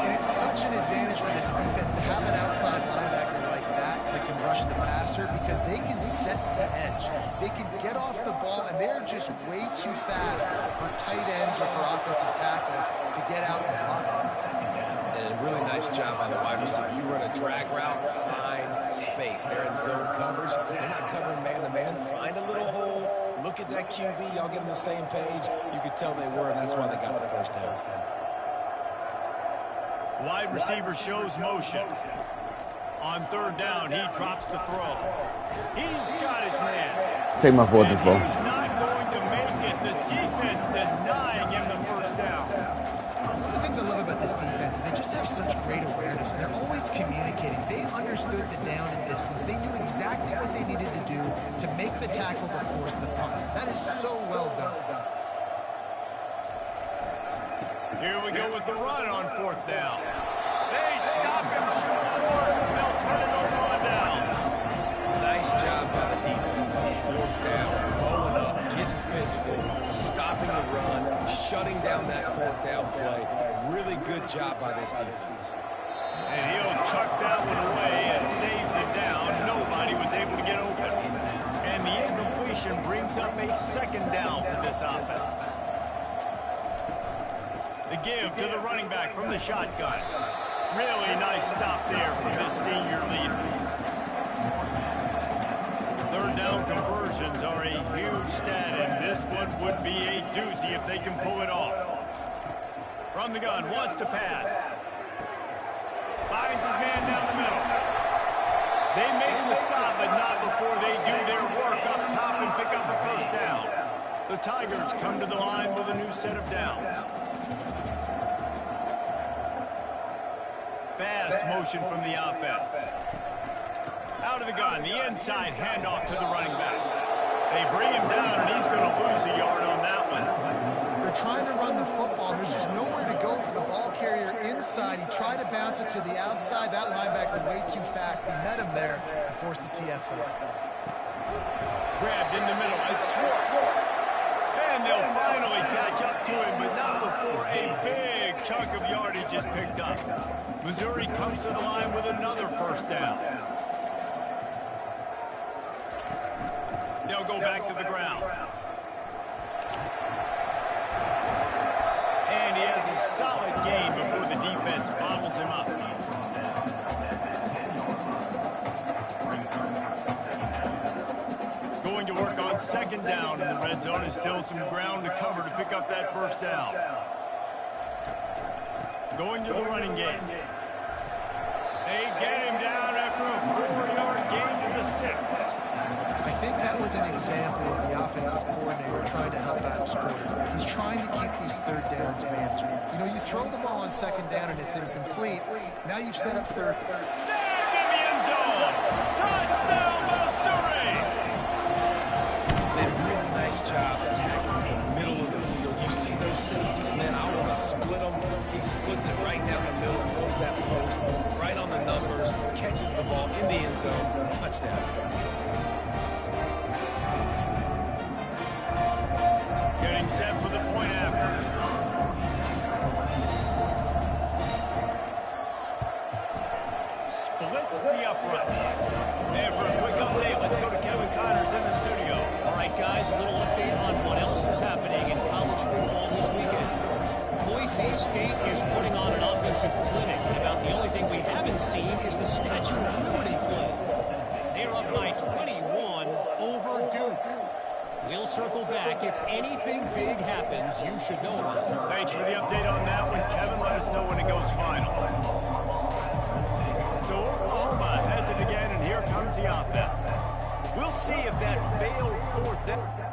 [SPEAKER 3] And it's such an advantage for this defense to have an outside linebacker like that can rush the passer because they can set the edge. They can get off the ball, and they're just way too fast for tight ends or for offensive tackles to get out and block.
[SPEAKER 2] And a really nice job by the wide receiver. You run a drag route, find space. They're in zone coverage. They're not covering man-to-man. Find a little hole. Look at that QB. Y'all get on the same page. You could tell they were, and that's why they got the first down.
[SPEAKER 1] Wide receiver shows motion. On 3rd down, he drops the throw. He's got his man.
[SPEAKER 7] Take my fourth and 4.
[SPEAKER 1] He's not going to make it. The defense denying him the first down.
[SPEAKER 3] One of the things I love about this defense is they just have such great awareness, and they're always communicating. They understood the down and distance. They knew exactly what they needed to do to make the tackle to force the punt. That is so well done.
[SPEAKER 1] Here we go with the run on 4th down. They stop him short of the mark, and they'll turn it over on downs.
[SPEAKER 2] Nice job by the defense on 4th down. Rolling up, getting physical, stopping the run, shutting down that 4th down play. Really good job by this defense.
[SPEAKER 1] And he'll chuck that one away and save the down. Nobody was able to get open. And the incompletion brings up a 2nd down for this offense. The give to the running back from the shotgun. Really nice stop there from this senior leader. 3rd down conversions are a huge stat, and this one would be a doozy if they can pull it off. From the gun, wants to pass. Finds his man down the middle. They make the stop, but not before they do their work up top and pick up a first down. The Tigers come to the line with a new set of downs. Fast motion from the offense. Out of the gun, the inside handoff to the running back. They bring him down, and he's going to lose a yard on that one.
[SPEAKER 3] They're trying to run the football. There's just nowhere to go for the ball carrier inside. He tried to bounce it to the outside. That linebacker way too fast. He met him there and forced the TFL.
[SPEAKER 1] Grabbed in the middle. It's Schwartz. And they'll finally catch up to him, but not before a big chunk of yardage is is picked up. Missouri comes to the line with another first down. They'll go back to the ground. And he has a solid gain before the defense bottles him up. Going to work on second down in the red zone, and still some ground to cover to pick up that first down. Going to the running game. They get him down after a 4-yard gain to the 6.
[SPEAKER 3] I think that was an example of the offensive coordinator trying to help out his quarterback. He's trying to keep these third downs manageable. You know, you throw the ball on second down and it's incomplete. Now you've set up third.
[SPEAKER 1] Snag in the end zone. Touchdown, Missouri.
[SPEAKER 2] Man, really nice job attacking the middle of the field. You see those safeties, man, I want to split them. He splits it right down the middle, throws that post, right on the numbers, catches the ball in the end zone, touchdown.
[SPEAKER 1] Getting set for the point after. Splits the uprights. And for a quick update, let's go to Kevin Connors in the studio.
[SPEAKER 4] All right, guys, a little update on what else is happening in college football this weekend. Boise State is putting on an offensive clinic, and about the only thing we haven't seen is the Statue of Liberty play. They're up by 21 over Duke. We'll circle back. If anything big happens, you should know about it.
[SPEAKER 1] Thanks for the update on that one, Kevin. Let us know when it goes final. So Oklahoma has it again, and here comes the offense. We'll see if that failed fourth down.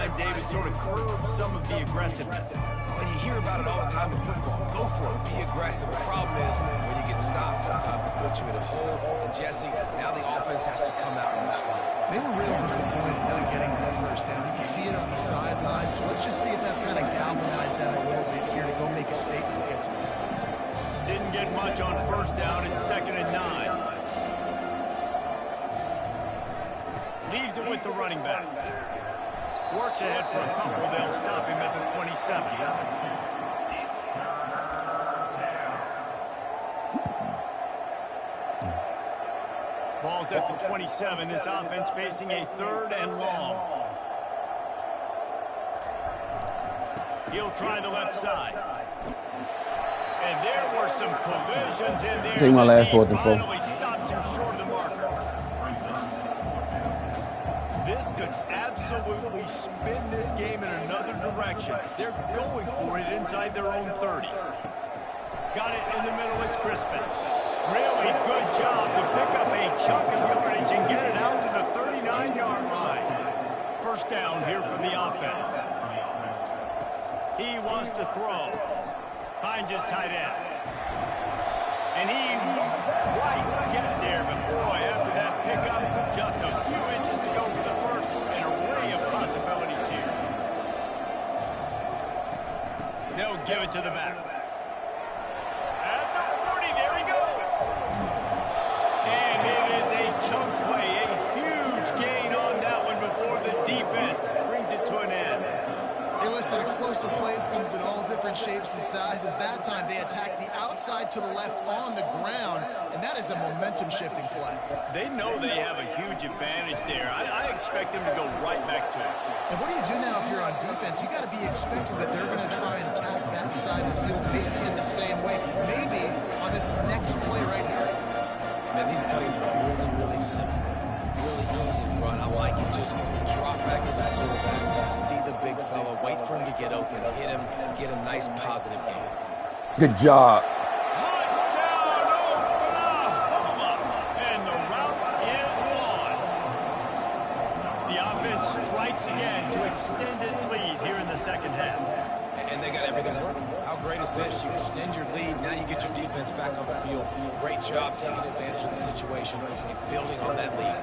[SPEAKER 1] time, David, sort of curbs some of the aggressiveness.
[SPEAKER 2] When you hear about it all the time in football, go for it, be aggressive. The problem is when you get stopped, sometimes it puts you in a hole. And Jesse, now the offense has to come out and respond.
[SPEAKER 3] They were real disappointed not getting that first down. You can see it on the sideline. So let's just see if that's kind of galvanized them a little bit here to go make a statement and get some points.
[SPEAKER 1] Didn't get much on first down. It's 2nd and 9. Leaves it with the running back. Works ahead for a couple. They'll stop him at the 27. Ball's at the 27. This offense facing a 3rd and long. He'll try the left side. And there were some collisions in there.
[SPEAKER 7] Take my last
[SPEAKER 1] The
[SPEAKER 7] fourth
[SPEAKER 1] knee
[SPEAKER 7] and four.
[SPEAKER 1] finally stops him short of the marker. This could absolutely spin this game in another direction. They're going for it inside their own 30. Got it in the middle. It's Crispin. Really good job to pick up a chunk of yardage and get it out to the 39-yard line. First down here for the offense. He wants to throw. Finds his tight end. And he won't quite get there, but boy, after that pickup, just a few inches to go for the first. An array of possibilities here. They'll give it to the back. At the 40, there he goes. And it is a chunk play, a huge gain on that one before the defense brings it to an end.
[SPEAKER 3] Hey, listen, explosive plays comes in all different shapes and sizes. That time, they attacked the outside to the left on the ground, and that is a momentum-shifting play.
[SPEAKER 1] They know they have a huge advantage there. I expect them to go right back to it.
[SPEAKER 3] And what do you do now if you're on defense? You got to be expecting that they're going to try and attack that side of the field maybe in the same way, maybe on this next play right here.
[SPEAKER 2] Man, these plays are really, really simple. Really easy to run. I like it. Just drop back as a quarterback, see the big fella, wait for him to get open, hit him, get a nice positive gain.
[SPEAKER 7] Good job.
[SPEAKER 1] Touchdown, Oklahoma! And the route is on. The offense strikes again to extend its lead here in the second half.
[SPEAKER 2] And they got everything working. How great is this? You extend your lead, now you get your defense back on the field. Great job taking advantage of the situation and building on that lead.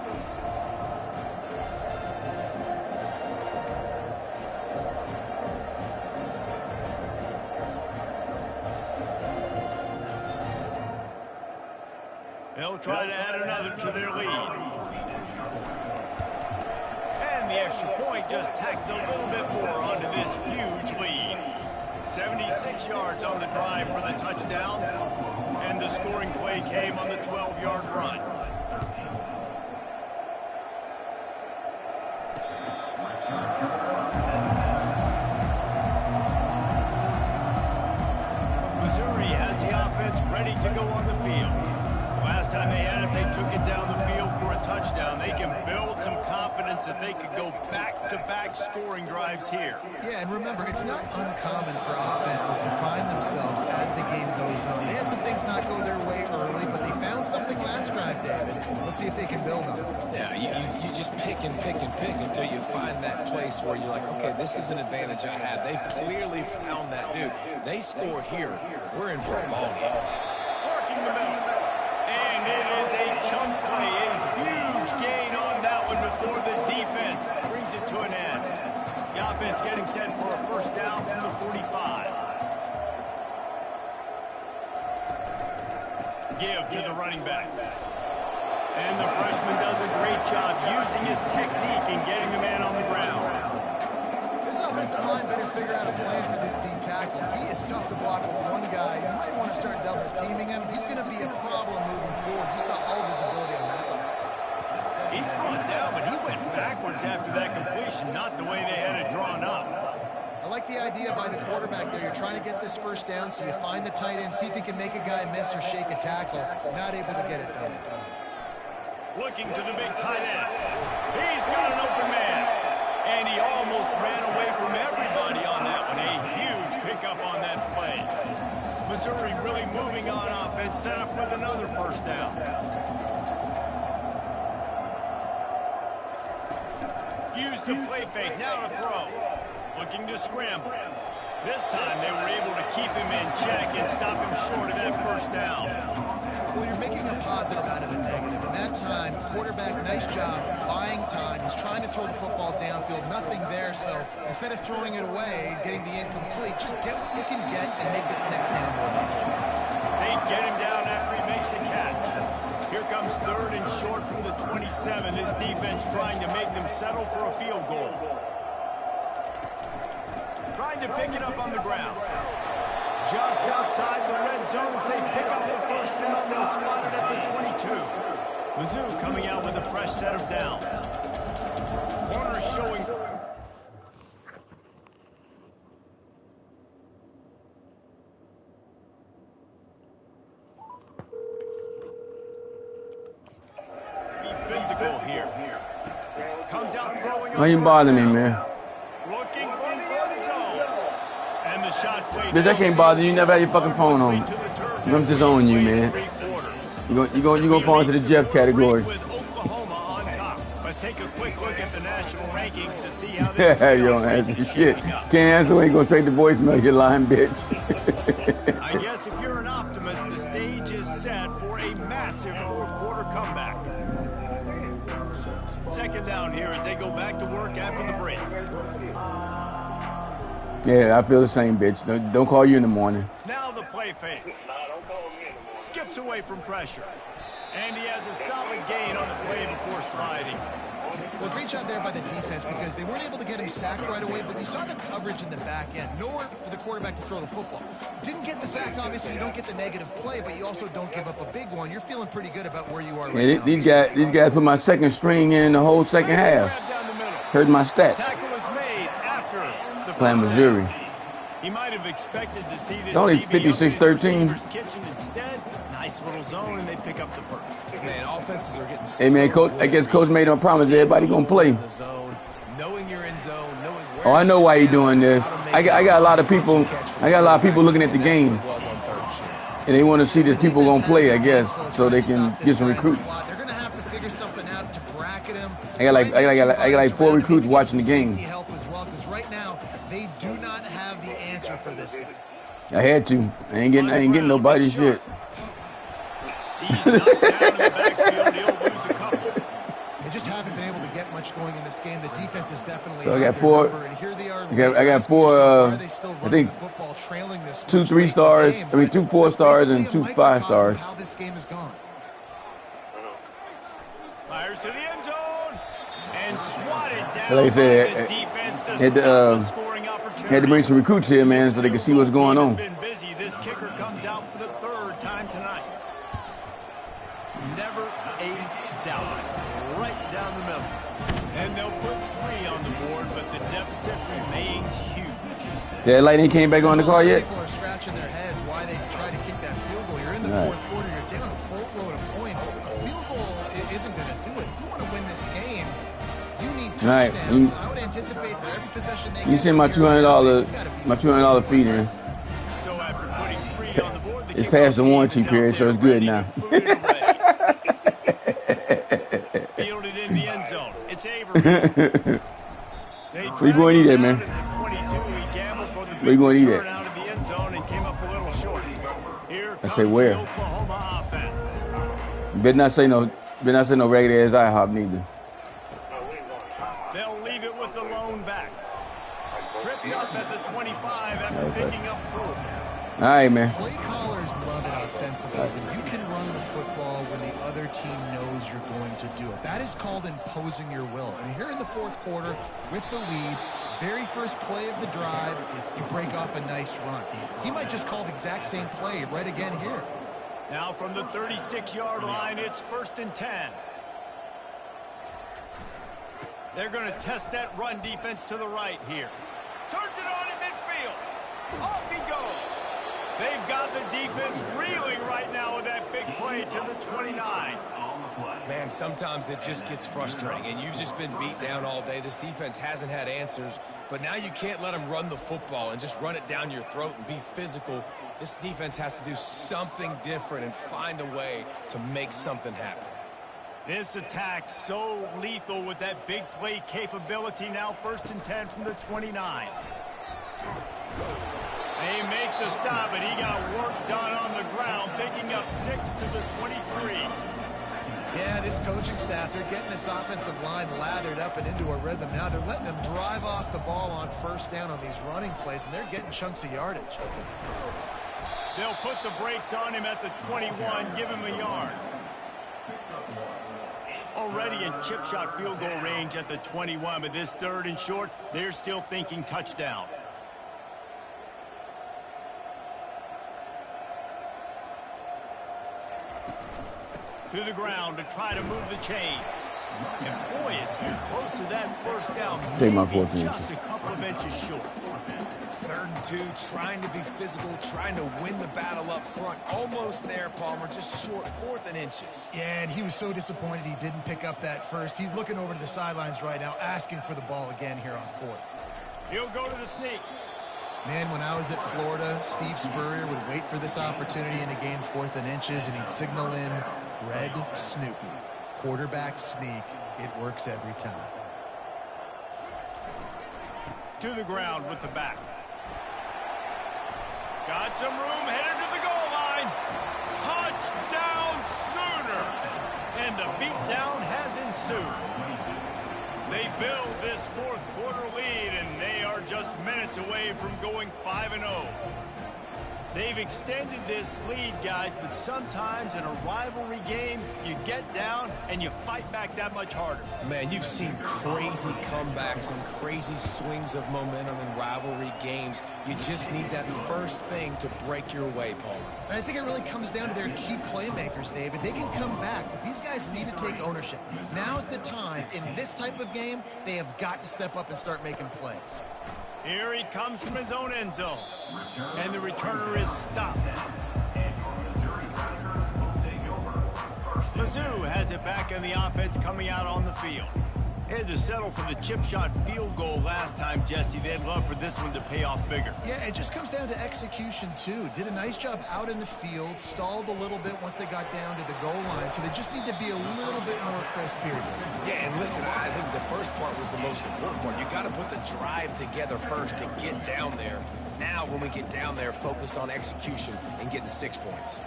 [SPEAKER 1] They'll try to add another to their lead. And the extra point just tacks a little bit more onto this huge lead. 76 yards on the drive for the touchdown. And the scoring play came on the 12-yard run. Missouri has the offense ready to go on the field. Last time they had it, they took it down the field for a touchdown. They can build some confidence that they could go back-to-back scoring drives here.
[SPEAKER 3] Yeah, and remember, it's not uncommon for offenses to find themselves as the game goes on. They had some things not go their way early, but they found something last drive, David. Let's see if they can build on it.
[SPEAKER 2] Yeah, you just pick and pick and pick until you find that place where you're like, okay, this is an advantage I have. They clearly found that, dude. They score here, we're in for a ball game.
[SPEAKER 1] Working the middle. And it is a chunk play, a huge gain on that one before the defense brings it to an end. The offense getting set for a first down from the 45. Give to the running back. And the freshman does a great job using his technique and getting the man on the ground.
[SPEAKER 3] This offensive line better figure out a plan for this D tackle. He is tough to block with one guy. You might want to start double teaming him. He's going to be a problem moving forward. You saw all of his ability on that last play.
[SPEAKER 1] He's brought down, but he went backwards after that completion, not the way they had it drawn up.
[SPEAKER 3] I like the idea by the quarterback there. You're trying to get this first down, so you find the tight end, see if he can make a guy miss or shake a tackle. Not able to get it done.
[SPEAKER 1] Looking to the big tight end. He's got an open man. And he almost ran away from everybody on that one. A huge pickup on that play. Missouri really moving on offense, set up with another first down. used the play fake. Now to throw. Looking to scramble. This time they were able to keep him in check and stop him short of that first down.
[SPEAKER 3] Well, you're making a positive out of a negative. And that time, quarterback, nice job buying time. He's trying to throw the football downfield. Nothing there, so instead of throwing it away, getting the incomplete, just get what you can get and make this next down more manageable.
[SPEAKER 1] They get him down after he makes the catch. Here comes 3rd and short from the 27. This defense trying to make them settle for a field goal. Trying to pick it up on the ground. Just outside the red zone as they pick up the first down. They'll spot it at the 22. Mizzou coming out with a fresh set of downs. Corner showing. Be physical here. Comes out throwing.
[SPEAKER 7] Why you bothering me, man?
[SPEAKER 1] Looking for the end zone. And the shot played.
[SPEAKER 7] Bitch, I can't bother you. You never had your fucking phone on. I'm just on you, man. You gonna fall into the Jeff category.
[SPEAKER 1] With Oklahoma on top. Let's take a quick look at the national rankings to see how this
[SPEAKER 7] Yeah, you don't answer shit. Can't answer when you go straight to voicemail, you lying bitch.
[SPEAKER 1] I guess if you're an optimist, the stage is set for a massive fourth quarter comeback. Second down here as they go back to work after the break.
[SPEAKER 7] Yeah, I feel the same, bitch. Don't call you in the morning.
[SPEAKER 1] Now the play fake. Skips away from pressure. And he has a solid gain on the play before sliding.
[SPEAKER 3] Well, great job there by the defense because they weren't able to get him sacked right away, but you saw the coverage in the back end. Nowhere for the quarterback to throw the football. Didn't get the sack, obviously. You don't get the negative play, but you also don't give up a big one. You're feeling pretty good about where you are right now.
[SPEAKER 7] These guys put my second string in the whole second half. Heard my stats.
[SPEAKER 1] Tackle was made after the
[SPEAKER 7] Playing Missouri.
[SPEAKER 1] He might have expected to see this.
[SPEAKER 7] It's only 56-13.
[SPEAKER 1] Kitchen instead. Nice little zone, and they pick up the first.
[SPEAKER 2] Man, offenses are getting.
[SPEAKER 7] Hey man, coach. I guess coach made no promise. Everybody gonna play.
[SPEAKER 2] Knowing you're in zone, knowing where.
[SPEAKER 7] Oh, I know why you're doing this. I got a lot of people. I got a lot of people looking at the game, and they want to see that people gonna play. I guess so they can get some recruits.
[SPEAKER 3] They're gonna have to figure something out to bracket him.
[SPEAKER 7] I got like 4 recruits watching the game.
[SPEAKER 3] Help as well, because right now they do not have the answer for this guy.
[SPEAKER 7] I had to. I ain't getting nobody's shit.
[SPEAKER 1] He's knocked down in the backfield. He'll lose a couple.
[SPEAKER 3] They just haven't been able to get much going in this game. The defense is definitely.
[SPEAKER 7] So I got 4.
[SPEAKER 3] And here they are.
[SPEAKER 7] I got 4. I think 2 3-stars. I mean 2 4-stars and 2 5-stars.
[SPEAKER 3] How this game has gone.
[SPEAKER 1] Fires to the end zone and swatted down.
[SPEAKER 7] Like I said,
[SPEAKER 1] by the defense to stop the scoring opportunity.
[SPEAKER 7] Had to bring some recruits here, man, so they can see what's going on.
[SPEAKER 1] Been busy. This kicker comes out for the 3rd time tonight. Never a doubt. Right down the middle. And they'll put 3 on the board, but the deficit remains huge.
[SPEAKER 7] That lightning came back on the car yet?
[SPEAKER 3] People are scratching their heads why they try to kick that field goal. You're in the fourth quarter. You're down a boatload of points. A field goal isn't going to do it. If you want to win this game, you need touchdowns. I would anticipate for every possession they get.
[SPEAKER 7] You send my $200 feed in.
[SPEAKER 1] So after putting 3 on the board,
[SPEAKER 7] it's past the warranty period, so it's good now.
[SPEAKER 1] Fielded in the end zone. It's Avery.
[SPEAKER 7] Where you going to eat at, man? Where you going to eat at?
[SPEAKER 1] Out of the end zone and came up a little short. Here
[SPEAKER 7] I say where?
[SPEAKER 1] the Oklahoma offense.
[SPEAKER 7] Better not say no regular ass IHOP neither.
[SPEAKER 1] They'll leave it with the lone back. Tripped up at the 25 after picking up 4.
[SPEAKER 7] All right, man.
[SPEAKER 3] Play callers love it offensively when you can run the football when the other team knows you're going to do it. That is called imposing your will. And here in the fourth quarter with the lead, very first play of the drive, you break off a nice run. He might just call the exact same play right again here.
[SPEAKER 1] Now from the 36-yard line, it's 1st and 10. They're going to test that run defense to the right here. Turns it on in midfield. Off he goes. They've got the defense reeling right now with that big play to the 29.
[SPEAKER 2] Man, sometimes it just gets frustrating, and you've just been beat down all day. This defense hasn't had answers, but now you can't let them run the football and just run it down your throat and be physical. This defense has to do something different and find a way to make something happen.
[SPEAKER 1] This attack so lethal with that big play capability. Now 1st and 10 from the 29. They make the stop, and he got work done on the ground, picking up 6 to the 23.
[SPEAKER 3] Yeah, this coaching staff, they're getting this offensive line lathered up and into a rhythm. Now they're letting them drive off the ball on 1st down on these running plays, and they're getting chunks of yardage.
[SPEAKER 1] They'll put the brakes on him at the 21, give him a yard. Already in chip shot field goal range at the 21, but this 3rd and short, they're still thinking touchdown. To the ground to try to move the chains. And boy, is he close to that 1st down.
[SPEAKER 7] Take my
[SPEAKER 1] Maybe
[SPEAKER 7] 14
[SPEAKER 1] just
[SPEAKER 7] inches.
[SPEAKER 1] a couple of inches short.
[SPEAKER 2] 3rd and 2, trying to be physical, trying to win the battle up front. Almost there, Palmer, just short 4th and inches.
[SPEAKER 3] Yeah, and he was so disappointed he didn't pick up that first. He's looking over to the sidelines right now, asking for the ball again here on 4th.
[SPEAKER 1] He'll go to the sneak.
[SPEAKER 3] Man, when I was at Florida, Steve Spurrier would wait for this opportunity in a game 4th and inches, and he'd signal in red Snoopy. Quarterback sneak. It works every time.
[SPEAKER 1] To the ground with the back. Got some room, headed to the goal line. Touchdown Sooner! And the beatdown has ensued. They build this 4th quarter lead, and they are just minutes away from going 5-0. They've extended this lead, guys, but sometimes in a rivalry game, you get down and you fight back that much harder.
[SPEAKER 2] Man, you've seen crazy comebacks and crazy swings of momentum in rivalry games. You just need that first thing to break your way, Palmer.
[SPEAKER 3] I think it really comes down to their key playmakers, David. They can come back, but these guys need to take ownership. Now's the time. In this type of game, they have got to step up and start making plays.
[SPEAKER 1] Here he comes from his own end zone. And the returner is stopped. Mizzou has it back in the offense coming out on the field. They had to settle for the chip shot field goal last time, Jesse. They'd love for this one to pay off bigger.
[SPEAKER 3] Yeah, it just comes down to execution, too. Did a nice job out in the field, stalled a little bit once they got down to the goal line, so they just need to be a little bit more crisp here.
[SPEAKER 2] Yeah, and listen, I think the first part was the most important part. You got to put the drive together first to get down there. Now, when we get down there, focus on execution and getting 6 points.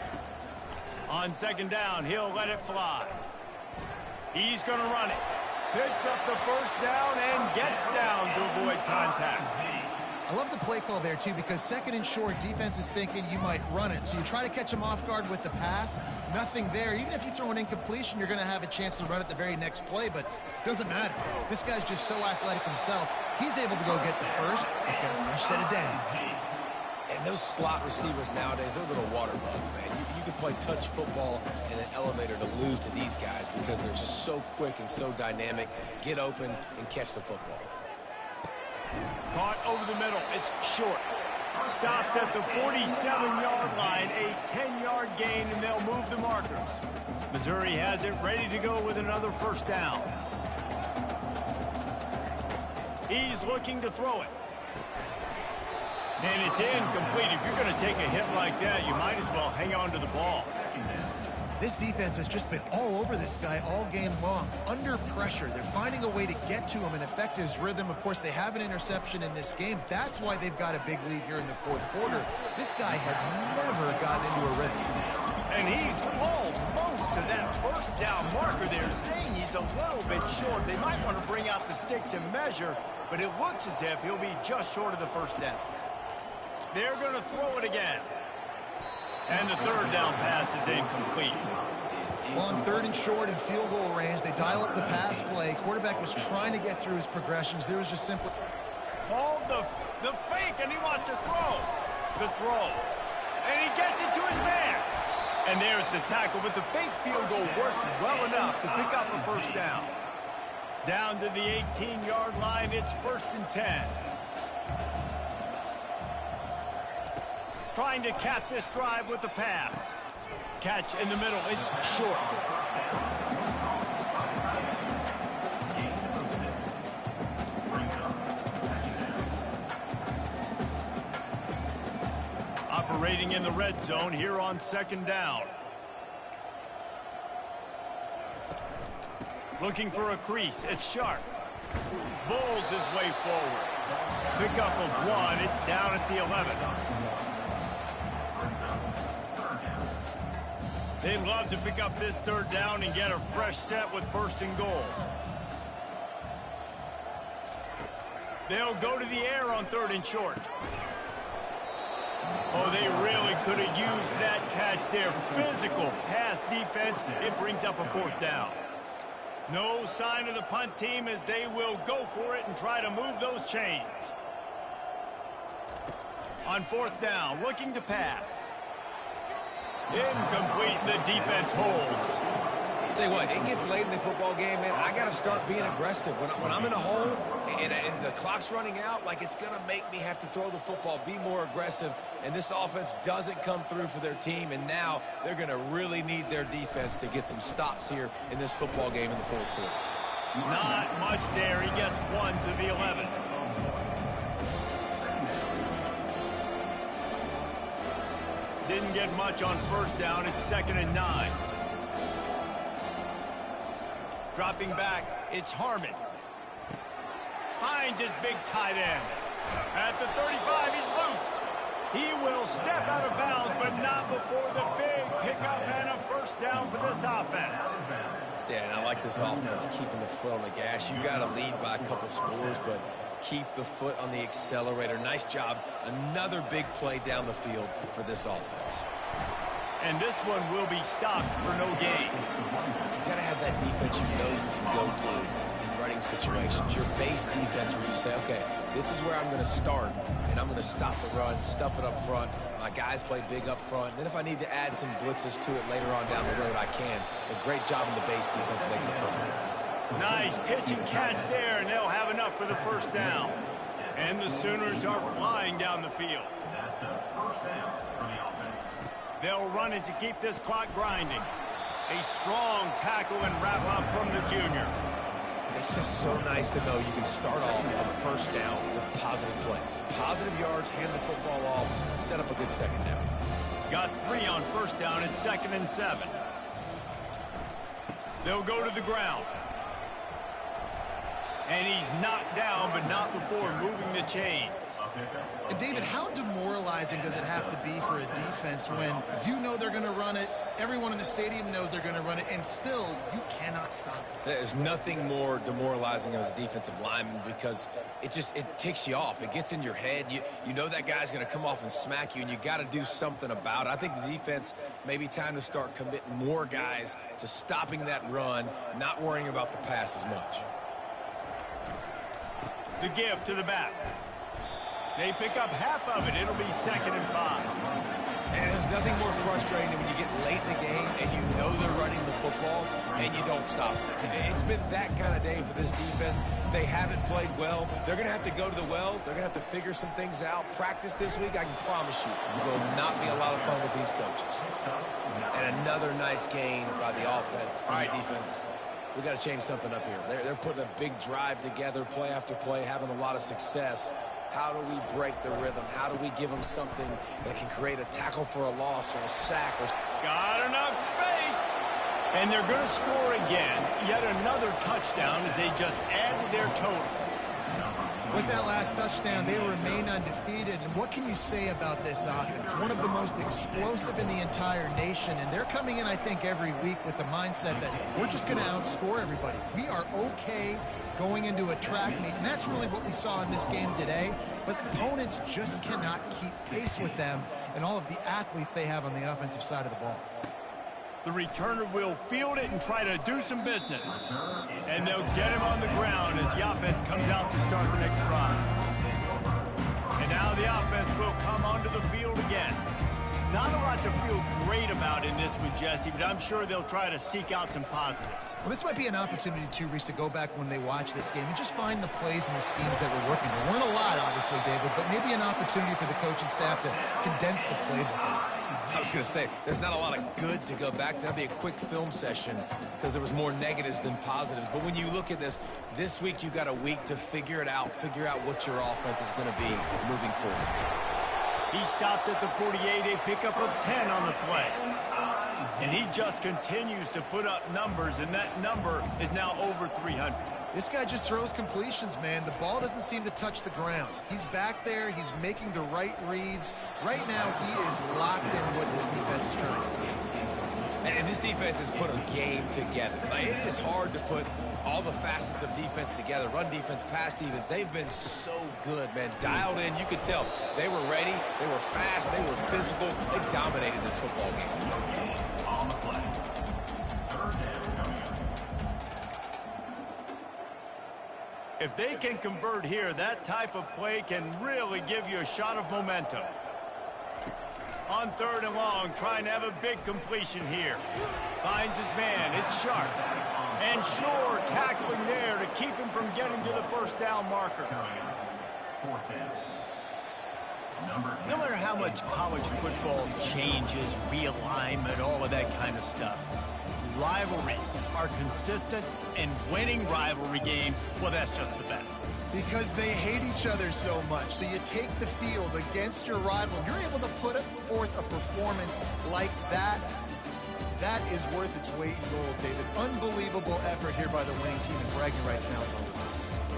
[SPEAKER 1] On 2nd down, he'll let it fly. He's going to run it. Picks up the 1st down and gets down to avoid contact.
[SPEAKER 3] I love the play call there, too, because 2nd and short, defense is thinking you might run it. So you try to catch them off guard with the pass. Nothing there. Even if you throw an incompletion, you're going to have a chance to run it the very next play, but it doesn't matter. This guy's just so athletic himself. He's able to go get the first. He's got a fresh set of downs.
[SPEAKER 2] And those slot receivers nowadays, they're little water bugs, man. You can play touch football in an elevator to lose to these guys because they're so quick and so dynamic. Get open and catch the football.
[SPEAKER 1] Caught over the middle. It's short. Stopped at the 47-yard line. A 10-yard gain, and they'll move the markers. Missouri has it ready to go with another 1st down. He's looking to throw it. And it's incomplete. If you're going to take a hit like that, you might as well hang on to the ball.
[SPEAKER 3] This defense has just been all over this guy all game long. Under pressure, they're finding a way to get to him and affect his rhythm. Of course, they have an interception in this game. That's why they've got a big lead here in the 4th quarter. This guy has never gotten into a rhythm.
[SPEAKER 1] And he's almost to that 1st down marker there, saying he's a little bit short. They might want to bring out the sticks and measure, but it looks as if he'll be just short of the 1st down. They're going to throw it again. And the 3rd down pass is incomplete.
[SPEAKER 3] Well, on 3rd and short and field goal range, they dial up the pass play. Quarterback was trying to get through his progressions. There was just simply...
[SPEAKER 1] Called the fake, and he wants to throw. The throw. And he gets it to his man. And there's the tackle, but the fake field goal works well enough to pick up a 1st down. Down to the 18-yard line, it's 1st and 10. Trying to cap this drive with the pass. Catch in the middle. It's short. Operating in the red zone here on 2nd down. Looking for a crease. It's Sharp. Bulls his way forward. Pickup of 1. It's down at the 11. They'd love to pick up this 3rd down and get a fresh set with 1st and goal. They'll go to the air on 3rd and short. Oh, they really could have used that catch there. Physical pass defense. It brings up a 4th down. No sign of the punt team as they will go for it and try to move those chains. On 4th down, looking to pass. Incomplete. The defense holds.
[SPEAKER 2] Tell you what, it gets late in the football game, man. I got to start being aggressive. When I'm in a hole and the clock's running out, like, it's going to make me have to throw the football, be more aggressive, and this offense doesn't come through for their team, and now they're going to really need their defense to get some stops here in this football game in the 4th quarter.
[SPEAKER 1] Not much there. He gets 1 to the 11. Didn't get much on 1st down. It's 2nd and 9. Dropping back, it's Harmon. Finds his big tight end. At the 35, he's loose. He will step out of bounds, but not before the big pickup and a 1st down for this offense.
[SPEAKER 2] Yeah, and I like this offense keeping the foot on the gas. You got to lead by a couple scores, but keep the foot on the accelerator. Nice job. Another big play down the field for this offense.
[SPEAKER 1] And this one will be stopped for no gain.
[SPEAKER 2] You got to have that defense you know you can go to in running situations. Your base defense where you say, okay, this is where I'm going to start, and I'm going to stop the run, stuff it up front. My guys play big up front. And then if I need to add some blitzes to it later on down the road, I can. But great job in the base defense making a play.
[SPEAKER 1] Nice pitch and catch there, and they'll have enough for the 1st down. And the Sooners are flying down the field.
[SPEAKER 6] That's a 1st down for the offense.
[SPEAKER 1] They'll run it to keep this clock grinding. A strong tackle and wrap up from the junior.
[SPEAKER 2] It's just so nice to know you can start off on 1st down with positive plays. Positive yards, hand the football off, set up a good 2nd down.
[SPEAKER 1] Got 3 on 1st down. It's 2nd and 7. They'll go to the ground. And he's knocked down, but not before moving the chains.
[SPEAKER 3] And David, how demoralizing does it have to be for a defense when you know they're going to run it, everyone in the stadium knows they're going to run it, and still you cannot stop it?
[SPEAKER 2] There's nothing more demoralizing as a defensive lineman because it ticks you off. It gets in your head. You know that guy's going to come off and smack you, and you got to do something about it. I think the defense may be time to start committing more guys to stopping that run, not worrying about the pass as much.
[SPEAKER 1] The give to the back. They pick up half of it. It'll be 2nd and 5.
[SPEAKER 2] And there's nothing more frustrating than when you get late in the game and you know they're running the football and you don't stop it. It's been that kind of day for this defense. They haven't played well. They're going to have to go to the well. They're going to have to figure some things out. Practice this week, I can promise you, it will not be a lot of fun with these coaches. And another nice gain by the offense and the defense. We got to change something up here. They're putting a big drive together, play after play, having a lot of success. How do we break the rhythm? How do we give them something that can create a tackle for a loss or a sack?
[SPEAKER 1] Got enough space. And they're going to score again. Yet another touchdown as they just added their total.
[SPEAKER 3] With that last touchdown, they remain undefeated. And what can you say about this offense? One of the most explosive in the entire nation. And they're coming in, I think, every week with the mindset that we're just going to outscore everybody. We are okay going into a track meet. And that's really what we saw in this game today. But opponents just cannot keep pace with them and all of the athletes they have on the offensive side of the ball.
[SPEAKER 1] The returner will field it and try to do some business. And they'll get him on the ground as the offense comes out to start the next drive. And now the offense will come onto the field again. Not a lot to feel great about in this one, Jesse, but I'm sure they'll try to seek out some positives.
[SPEAKER 3] Well, this might be an opportunity, too, Reese, to go back when they watch this game and just find the plays and the schemes that were working. There weren't a lot, obviously, David, but maybe an opportunity for the coaching staff to condense the playbook.
[SPEAKER 2] I was going to say, there's not a lot of good to go back to. That'd be a quick film session because there was more negatives than positives. But when you look at this week, you got a week to figure it out, figure out what your offense is going to be moving forward.
[SPEAKER 1] He stopped at the 48, a pickup of 10 on the play. And he just continues to put up numbers, and that number is now over 300.
[SPEAKER 3] This guy just throws completions, man. The ball doesn't seem to touch the ground. He's back there. He's making the right reads. Right now, he is locked in what this defense is trying to do.
[SPEAKER 2] And this defense has put a game together. Like, it is hard to put all the facets of defense together. Run defense, pass defense. They've been so good, man. Dialed in. You could tell they were ready. They were fast. They were physical. They dominated this football game.
[SPEAKER 6] On the play. Third down coming up.
[SPEAKER 1] If they can convert here, that type of play can really give you a shot of momentum. On 3rd and long, trying to have a big completion here. Finds his man. It's sharp. And Shore tackling there to keep him from getting to the first down marker.
[SPEAKER 6] Fourth down.
[SPEAKER 1] No matter how much college football changes, realignment, all of that kind of stuff, rivalries are consistent, and winning rivalry games, well, that's just the best.
[SPEAKER 3] Because they hate each other so much. So you take the field against your rival, and you're able to put forth a performance like that. That is worth its weight in gold, David. Unbelievable effort here by the winning team, and bragging rights now is on the line.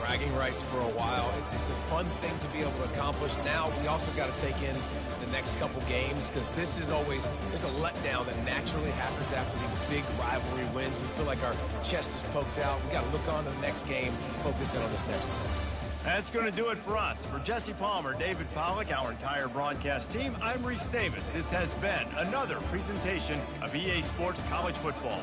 [SPEAKER 2] Bragging rights for a while. It's a fun thing to be able to accomplish. Now we also got to take in the next couple games, because this is always, there's a letdown that naturally happens after these big rivalry wins. We feel like our chest is poked out. We got to look on to the next game, focus in on this next one.
[SPEAKER 1] That's going to do it for us. For Jesse Palmer, David Pollack, our entire broadcast team, I'm Reese Davis. This has been another presentation of EA Sports College Football.